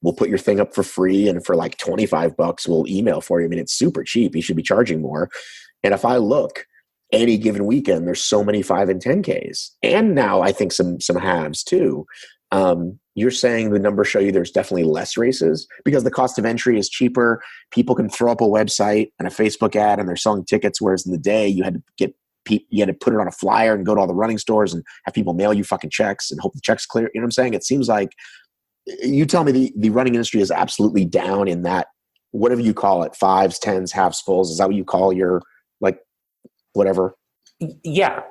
will put your thing up for free, and for like $25 will email for you. I mean, it's super cheap. He should be charging more. And if I look any given weekend, there's so many 5 and 10Ks. And now I think some halves too. You're saying the numbers show you there's definitely less races because the cost of entry is cheaper. People can throw up a website and a Facebook ad and they're selling tickets. Whereas in the day you had to put it on a flyer and go to all the running stores and have people mail you fucking checks and hope the check's clear. You know what I'm saying? It seems like, you tell me the running industry is absolutely down in that, whatever you call it, 5s, 10s, halves, fulls. Is that what you call your, like, whatever? Yeah.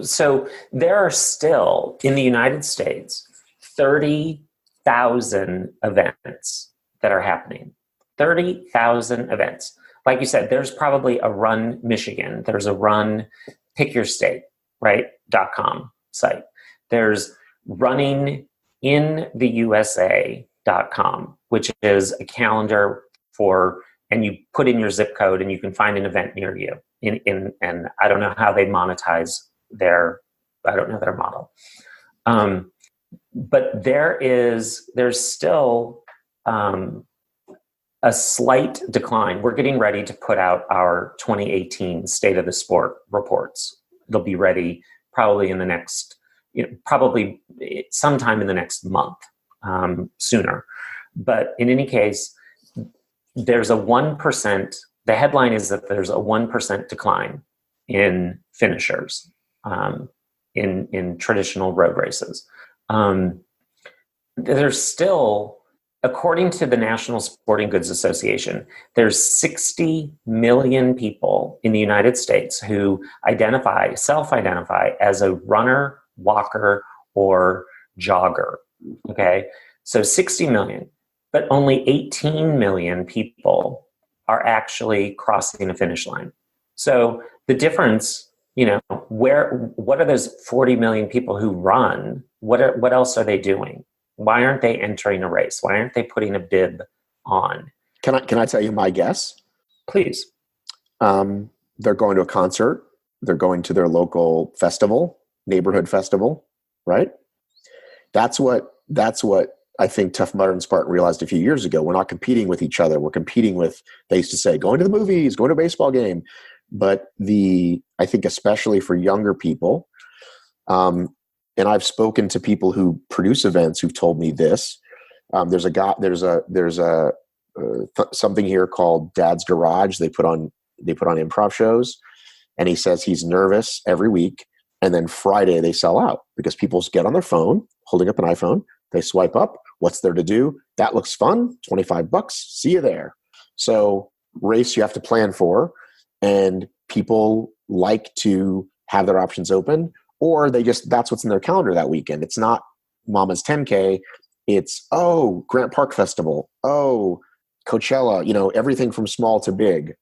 So there are still in the United States 30,000 events that are happening. 30,000 events. Like you said, there's probably a Run Michigan. There's a Run Pick Your State, right? .com site. There's Running in the USA.com, which is a calendar and you put in your zip code and you can find an event near you. And I don't know how they monetize their model. But there's still a slight decline. We're getting ready to put out our 2018 State of the Sport reports. They'll be ready probably in the next, probably sometime in the next month, sooner. But in any case, there's a 1%. The headline is that there's a 1% decline in finishers in traditional road races. There's still, according to the National Sporting Goods Association, there's 60 million people in the United States who self-identify as a runner, walker, or jogger. Okay, so 60 million, but only 18 million people are actually crossing a finish line. So the difference, what are those 40 million people who run? What else are they doing? Why aren't they entering a race? Why aren't they putting a bib on? Can I tell you my guess? Please. They're going to a concert. They're going to their local festival, neighborhood festival, right? That's what I think Tough Mudder and Spartan realized a few years ago. We're not competing with each other. We're competing with, they used to say, going to the movies, going to a baseball game. But I think especially for younger people, and I've spoken to people who produce events who've told me this. There's something here called Dad's Garage. They put on improv shows, and he says he's nervous every week, and then Friday they sell out because people get on their phone, holding up an iPhone, they swipe up. What's there to do? That looks fun. $25. See you there. So race you have to plan for, and people like to have their options open. Or that's what's in their calendar that weekend. It's not Mama's 10K. It's, Grant Park Festival. Coachella, everything from small to big.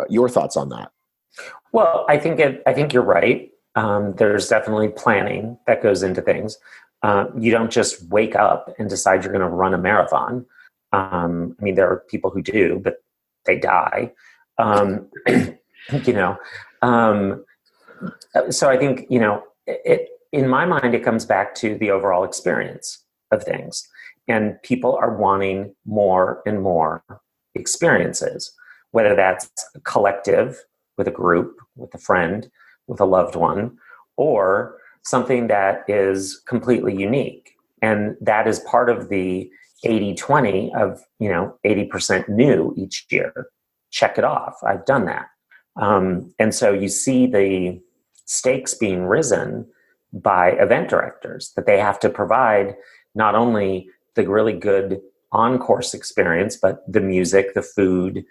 your thoughts on that. Well, I think you're right. There's definitely planning that goes into things. You don't just wake up and decide you're going to run a marathon. I mean, there are people who do, but they die. You know, so I think, you know, in my mind, it comes back to the overall experience of things. And people are wanting more and more experiences, whether that's collective with a group, with a friend, with a loved one, or something that is completely unique. And that is part of the 80-20 of, you know, 80% new each year. Check it off. I've done that. And so you see the stakes being risen by event directors, that they have to provide not only the really good on-course experience, but the music, the food,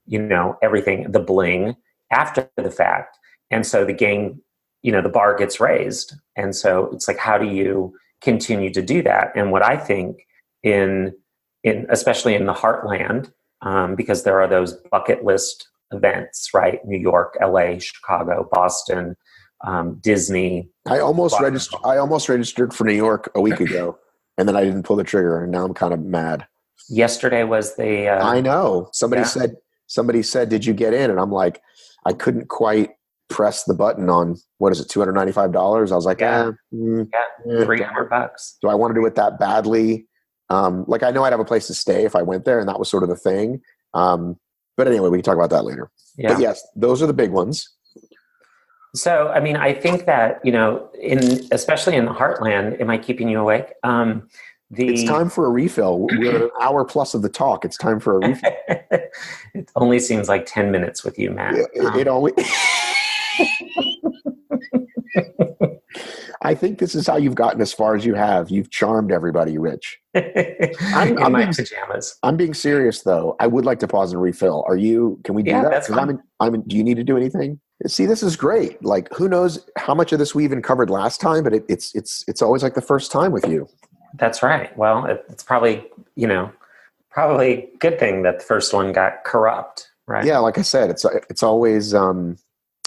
you know, everything, the bling after the fact. And so the game, you know, the bar gets raised. And so it's like, how do you continue to do that? And what I think in especially in the heartland, because there are those bucket list events, right? New York, LA, Chicago, Boston, Disney. I almost registered for New York a week ago, and then I didn't pull the trigger, and now I'm kind of mad. Yesterday was the. I know. Somebody said, "Did you get in?" And I'm like, I couldn't quite press the button on what is it, $295? I was like, $300. Do I want to do it that badly? Like, I know I'd have a place to stay if I went there, and that was sort of the thing. But anyway, we can talk about that later. Yeah. But yes, those are the big ones. So, I mean, I think that, you know, especially in the heartland, am I keeping you awake? It's time for a refill. We're at an hour plus of the talk. It's time for a refill. It only seems like 10 minutes with you, Matt. It only. I think this is how you've gotten as far as you have. You've charmed everybody, Rich. I'm in my pajamas. I'm being serious, though. I would like to pause and refill. Can we do that? That's fine. Do you need to do anything? See, this is great. Like, who knows how much of this we even covered last time, but it's always like the first time with you. That's right. Well, it's probably, you know, probably a good thing that the first one got corrupt, right? Yeah, like I said, it's always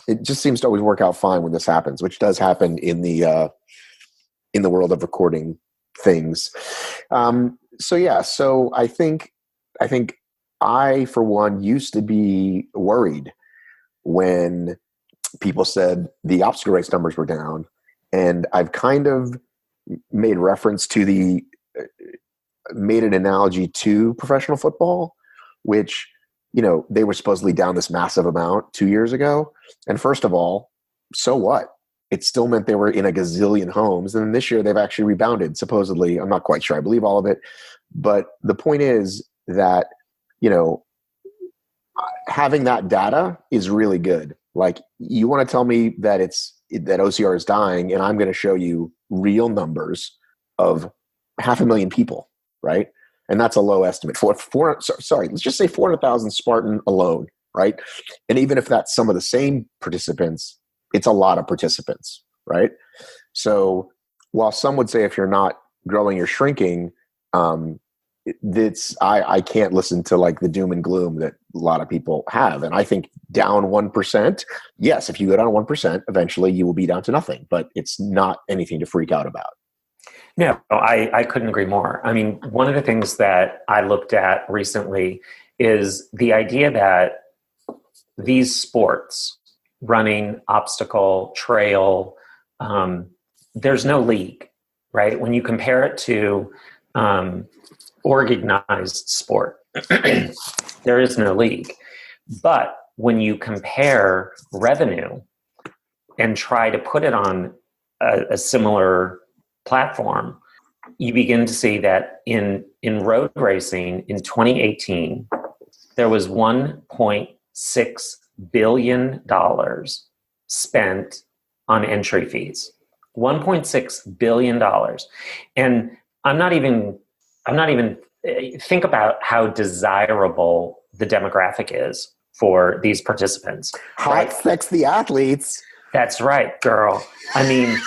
it just seems to always work out fine when this happens, which does happen in the world of recording things. So I think I, for one, used to be worried when people said the obstacle race numbers were down, and I've kind of made reference to made an analogy to professional football, which, you know, they were supposedly down this massive amount 2 years ago. And first of all, so what? It still meant they were in a gazillion homes. And this year they've actually rebounded, supposedly. I'm not quite sure I believe all of it. But the point is that, you know, having that data is really good. Like, you want to tell me that that OCR is dying, and I'm going to show you real numbers of 500,000 people, right? And that's a low estimate. Let's just say 400,000 Spartan alone, right? And even if that's some of the same participants, it's a lot of participants, right? So while some would say if you're not growing, you're shrinking, I can't listen to like the doom and gloom that a lot of people have. And I think down 1%, yes, if you go down 1%, eventually you will be down to nothing, but it's not anything to freak out about. No, I couldn't agree more. I mean, one of the things that I looked at recently is the idea that these sports, running, obstacle, trail, there's no league, right? When you compare it to organized sport, there is no league. But when you compare revenue and try to put it on a similar platform, you begin to see that in road racing in 2018, there was $1.6 billion spent on entry fees. $1.6 billion. And I'm not even think about how desirable the demographic is for these participants. Hot, sexy athletes. That's right, girl. I mean,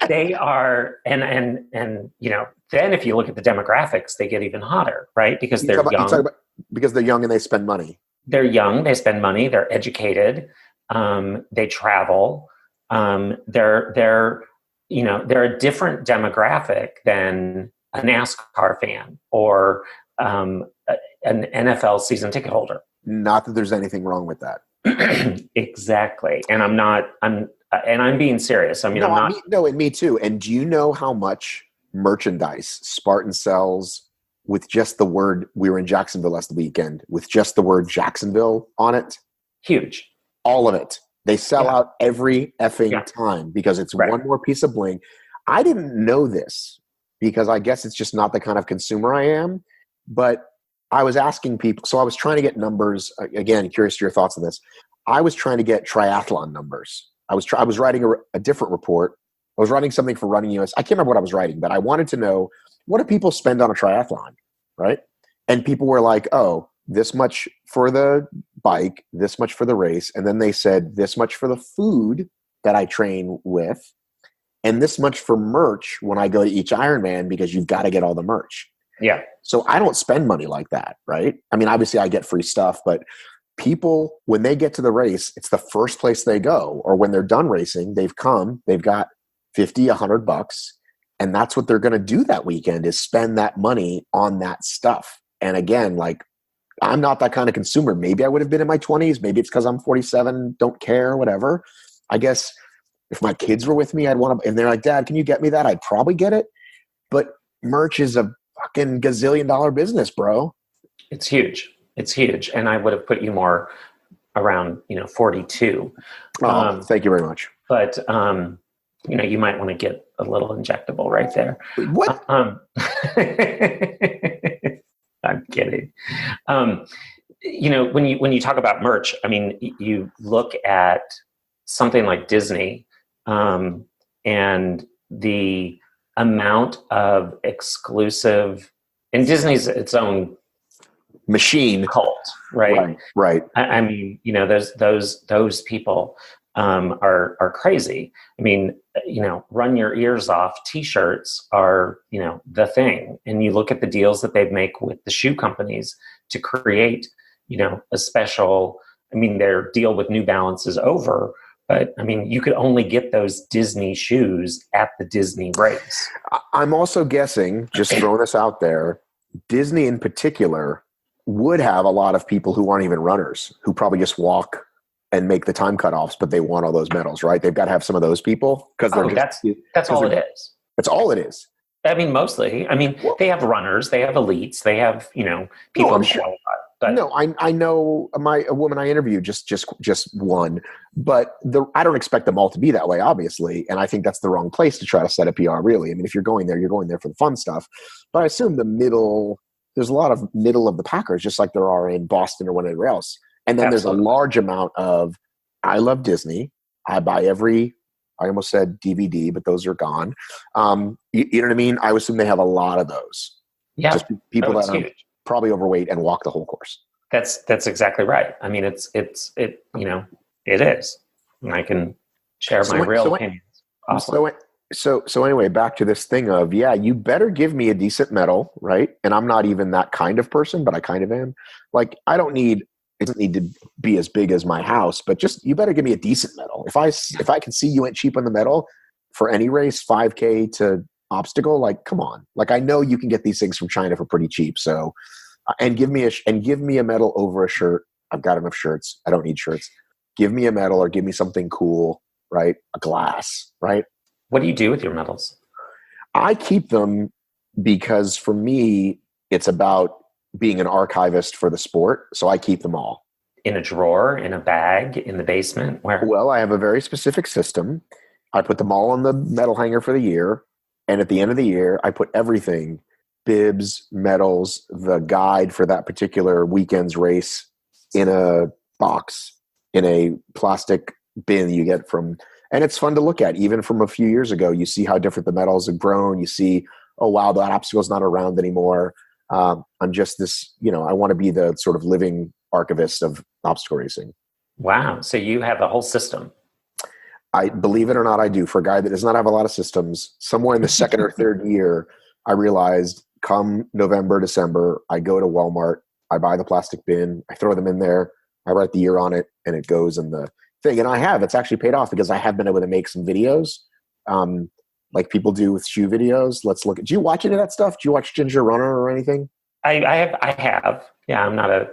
they are, and you know, then if you look at the demographics, they get even hotter, right? Because they're young. Because they're young and they spend money. They're young, they spend money, they're educated, they travel. They're a different demographic than a NASCAR fan or an NFL season ticket holder. Not that there's anything wrong with that. Exactly. And I'm being serious. I mean, and me too. And do you know how much merchandise Spartan sells with just the word, we were in Jacksonville last weekend, with just the word Jacksonville on it? Huge. All of it. They sell out every effing time because it's one more piece of bling. I didn't know this because I guess it's just not the kind of consumer I am. But I was asking people, so I was trying to get numbers. Again, curious to your thoughts on this. I was trying to get triathlon numbers. I was writing a different report. I was writing something for Running US. I can't remember what I was writing, but I wanted to know, what do people spend on a triathlon, right? And people were like, oh, this much for the bike, this much for the race. And then they said this much for the food that I train with, and this much for merch when I go to each Ironman, because you've got to get all the merch. Yeah. So I don't spend money like that, right? I mean, obviously I get free stuff, but people, when they get to the race, it's the first place they go. Or when they're done racing, they've got $50, $100, and that's what they're going to do that weekend, is spend that money on that stuff. And again, like, I'm not that kind of consumer. Maybe I would have been in my 20s. Maybe it's because I'm 47, don't care, whatever. I guess if my kids were with me, I'd want to, and they're like, Dad, can you get me that? I'd probably get it. But merch is a fucking gazillion-dollar business, bro. It's huge. It's huge. And I would have put you more around, 42. Thank you very much. But, you might want to get a little injectable right there. What? I'm kidding. When you talk about merch, I mean, you look at something like Disney, and the amount of exclusive, and Disney's its own machine cult, right? Right. I mean, those people are crazy. I mean, run your ears off T-shirts are, the thing. And you look at the deals that they make with the shoe companies to create, a special, I mean, their deal with New Balance is over, but I mean, you could only get those Disney shoes at the Disney race. I'm also guessing, just throwing this out there, Disney in particular would have a lot of people who aren't even runners, who probably just walk and make the time cutoffs, but they want all those medals, right? They've got to have some of those people because that's all it is. That's all it is. I mean, mostly. I mean, they have runners, they have elites, they have people. I'm sure. But no, I know a woman I interviewed, just one, but I don't expect them all to be that way, obviously, and I think that's the wrong place to try to set a PR. Really, I mean, if you're going there for the fun stuff. But I assume there's a lot of middle of the packers, just like there are in Boston or whatever else. And then Absolutely. There's a large amount of, I love Disney. I buy I almost said DVD, but those are gone. You know what I mean? I assume they have a lot of those. Yeah. Just people that huge. are probably overweight and walk the whole course. That's exactly right. I mean, it is. And I can share my real opinions. Awesome. So anyway, back to this thing of, you better give me a decent medal, right? And I'm not even that kind of person, but I kind of am. Like, it doesn't need to be as big as my house, but just, you better give me a decent medal. If I can see you ain't cheap on the medal for any race, 5K to obstacle, like, come on. Like, I know you can get these things from China for pretty cheap. So, and give me a medal over a shirt. I've got enough shirts. I don't need shirts. Give me a medal or give me something cool, right? A glass, right? What do you do with your medals? I keep them because for me, it's about being an archivist for the sport. So I keep them all. In a drawer, in a bag, in the basement? Where? Well, I have a very specific system. I put them all on the medal hanger for the year. And at the end of the year, I put everything, bibs, medals, the guide for that particular weekend's race, in a box, in a plastic bin you get from, and it's fun to look at. Even from a few years ago, you see how different the medals have grown. You see, oh wow, that obstacle's not around anymore. I'm just this, I want to be the sort of living archivist of obstacle racing. Wow. So you have a whole system. I believe it or not, I do. For a guy that does not have a lot of systems, somewhere in the second or third year, I realized come November, December, I go to Walmart I buy the plastic bin, I throw them in there, I write the year on it, and it goes in the thing. And it's actually paid off because I have been able to make some videos, like people do with shoe videos. Do you watch any of that stuff? Do you watch Ginger Runner or anything? I have. Yeah,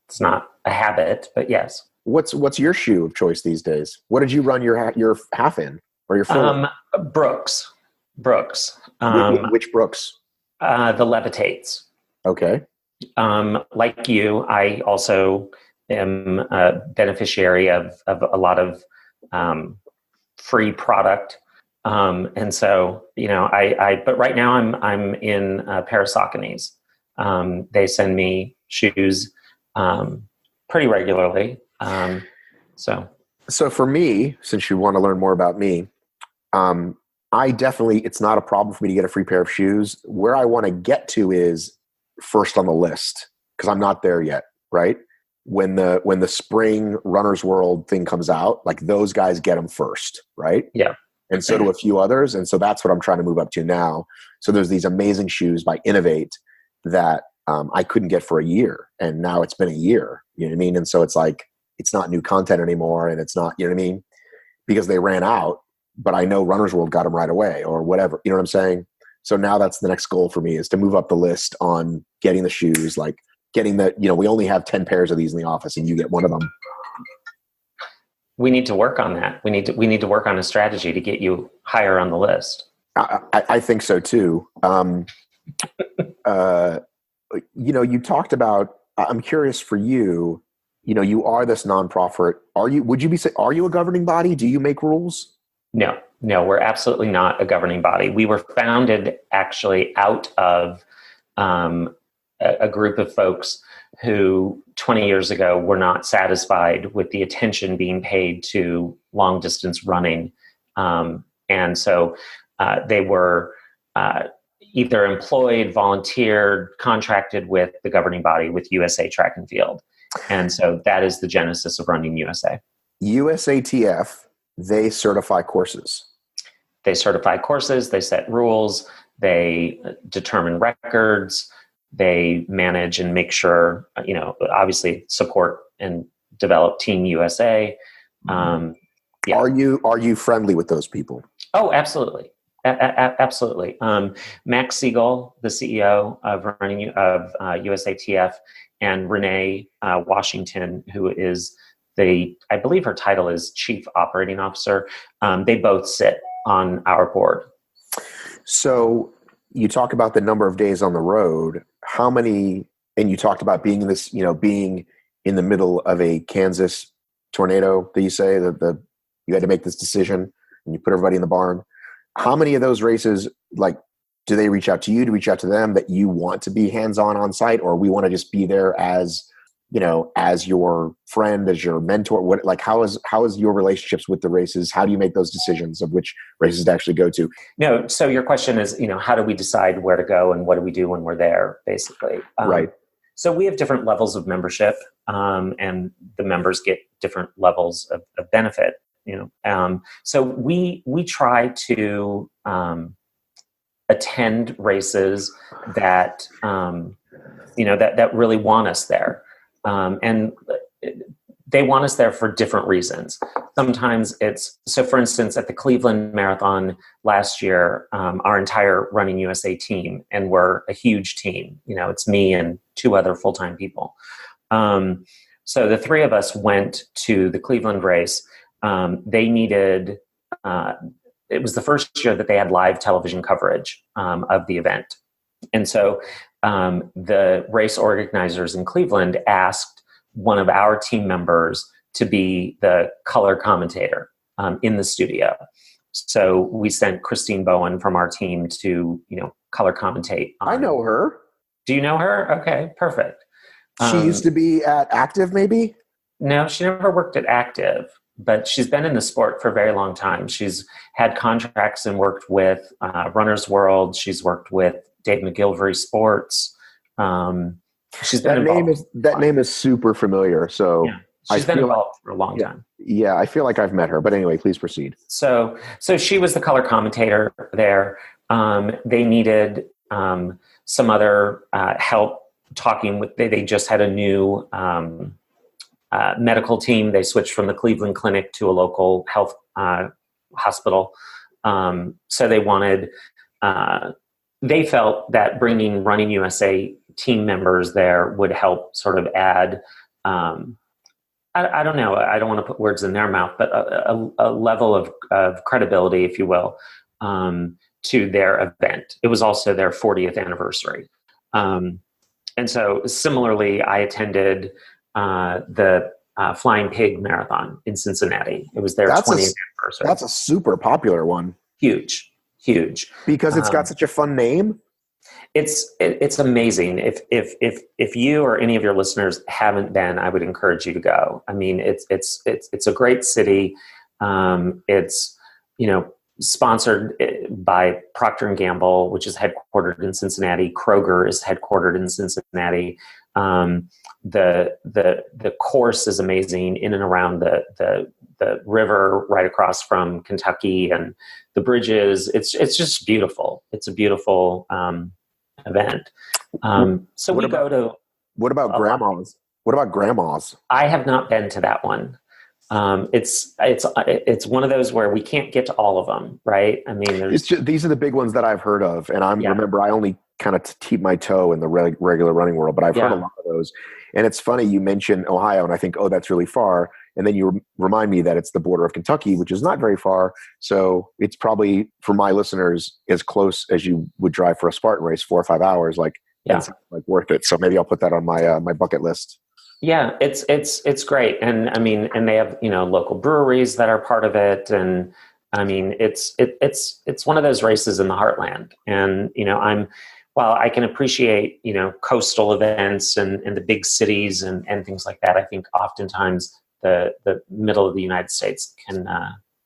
it's not a habit, but yes. What's your shoe of choice these days? What did you run your half in or your full? Brooks. Which Brooks? The Levitates. Okay. Like you, I also am a beneficiary of a lot of free product. And so, but right now I'm in Parasocones. They send me shoes pretty regularly. So for me, since you want to learn more about me, it's not a problem for me to get a free pair of shoes. Where I want to get to is first on the list, because I'm not there yet, right? When the spring Runner's World thing comes out, like those guys get them first, right? Yeah. And so do a few others. And so that's what I'm trying to move up to now. So there's these amazing shoes by Innovate that I couldn't get for a year. And now it's been a year, you know what I mean? And so it's like, it's not new content anymore. And it's not, you know what I mean? Because they ran out, but I know Runner's World got them right away or whatever. You know what I'm saying? So now that's the next goal for me, is to move up the list on getting the shoes, like getting we only have 10 pairs of these in the office and you get one of them. We need to work on that. We need to work on a strategy to get you higher on the list. I think so too. You talked about, I'm curious for you, you are this nonprofit. Are you a governing body? Do you make rules? No, we're absolutely not a governing body. We were founded actually out of a group of folks who 20 years ago were not satisfied with the attention being paid to long distance running. And so they were either employed, volunteered, contracted with the governing body, with USA Track and Field. And so that is the genesis of Running USA. USATF, they certify courses. They certify courses, they set rules, they determine records, they manage and make sure, obviously support and develop Team USA. Yeah. Are you friendly with those people? Oh, absolutely. Absolutely. Max Siegel, the CEO of USATF, and Renee Washington, who is I believe her title is Chief Operating Officer. They both sit on our board. So you talk about the number of days on the road. How many? And you talked about being in this, being in the middle of a Kansas tornado. That you say that you had to make this decision, and you put everybody in the barn. How many of those races, do they reach out to you to reach out to them that you want to be hands-on on site, or we want to just be there as your friend, as your mentor? How is your relationships with the races? How do you make those decisions of which races to actually go to? No. So your question is, how do we decide where to go and what do we do when we're there, basically? Right. So we have different levels of membership, and the members get different levels of benefit. So we try to attend races that that really want us there, and they want us there for different reasons. Sometimes for instance, at the Cleveland Marathon last year, our entire Running USA team, and we're a huge team. It's me and two other full-time people. So the three of us went to the Cleveland race. They needed, it was the first year that they had live television coverage of the event. And so the race organizers in Cleveland asked one of our team members to be the color commentator in the studio. So we sent Christine Bowen from our team to, color commentate. I know her. Do you know her? Okay, perfect. She used to be at Active, maybe? No, she never worked at Active, but she's been in the sport for a very long time. She's had contracts and worked with Runner's World. She's worked with Dave McGilvery Sports. She's been that name is super familiar. So yeah, she's been involved for a long time. Yeah, I feel like I've met her. But anyway, please proceed. So she was the color commentator there. They needed some other help talking with, they just had a new medical team. They switched from the Cleveland Clinic to a local health hospital. So they wanted, they felt that bringing Running USA team members there would help sort of add, I don't know, I don't want to put words in their mouth, but a level of credibility, if you will, to their event. It was also their 40th anniversary. And so similarly, I attended the Flying Pig Marathon in Cincinnati. It was their 20th anniversary. That's a super popular one. Huge. Because it's got such a fun name. It's amazing. If you or any of your listeners haven't been, I would encourage you to go. I mean, it's a great city. It's, sponsored by Procter & Gamble, which is headquartered in Cincinnati. Kroger is headquartered in Cincinnati. The course is amazing in and around the river right across from Kentucky, and the bridges. It's just beautiful. It's a beautiful event. So we go to. What about grandmas? What about grandmas? I have not been to that one. It's one of those where we can't get to all of them, right? I mean, these are the big ones that I've heard of, and remember I only kind of keep my toe in the regular running world, but I've heard a lot of those. And it's funny you mentioned Ohio, and I think, oh, that's really far, and then you remind me that it's the border of Kentucky, which is not very far. So it's probably, for my listeners, as close as you would drive for a Spartan race, 4 or 5 hours. It's like worth it. So maybe I'll put that on my my bucket list. Yeah, it's great. And I mean, and they have, local breweries that are part of it. And I mean, it's one of those races in the heartland. And, while I can appreciate, coastal events and the big cities and things like that, I think oftentimes the middle of the United States can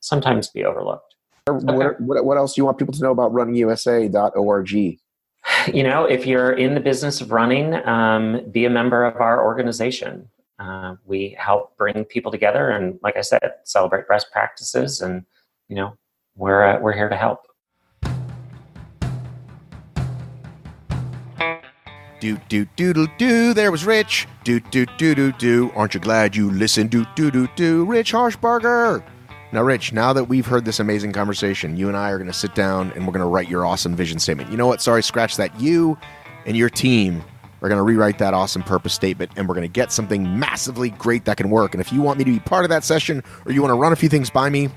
sometimes be overlooked. What else do you want people to know about runningusa.org? If you're in the business of running, be a member of our organization. We help bring people together and, like I said, celebrate best practices. And, we're here to help. Do. There was Rich. Do. Aren't you glad you listened? Do. Rich Harshbarger. Now, Rich, now that we've heard this amazing conversation, you and I are going to sit down and we're going to write your awesome vision statement. You know what? Sorry, scratch that. You and your team are going to rewrite that awesome purpose statement, and we're going to get something massively great that can work. And if you want me to be part of that session, or you want to run a few things by me,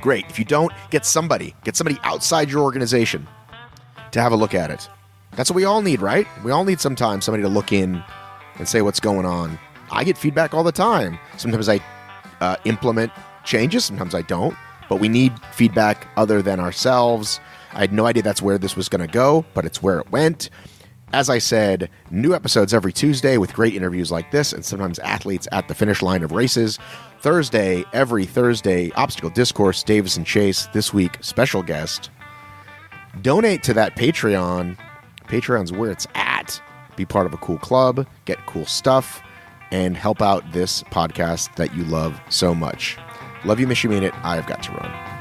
great. If you don't, get somebody outside your organization to have a look at it. That's what we all need, right? We all need sometimes somebody to look in and say what's going on. I get feedback all the time. Sometimes I implement changes, sometimes I don't, but we need feedback other than ourselves. I had no idea that's where this was going to go, but it's where it went. As I said, new episodes every Tuesday with great interviews like this, and sometimes athletes at the finish line of races. Every Thursday, Obstacle Discourse, Davis and Chase. This week, special guest. Donate to that Patreon. Patreon's where it's at. Be part of a cool club, get cool stuff, and help out this podcast that you love so much. Love you, miss you, mean it. I've got to run.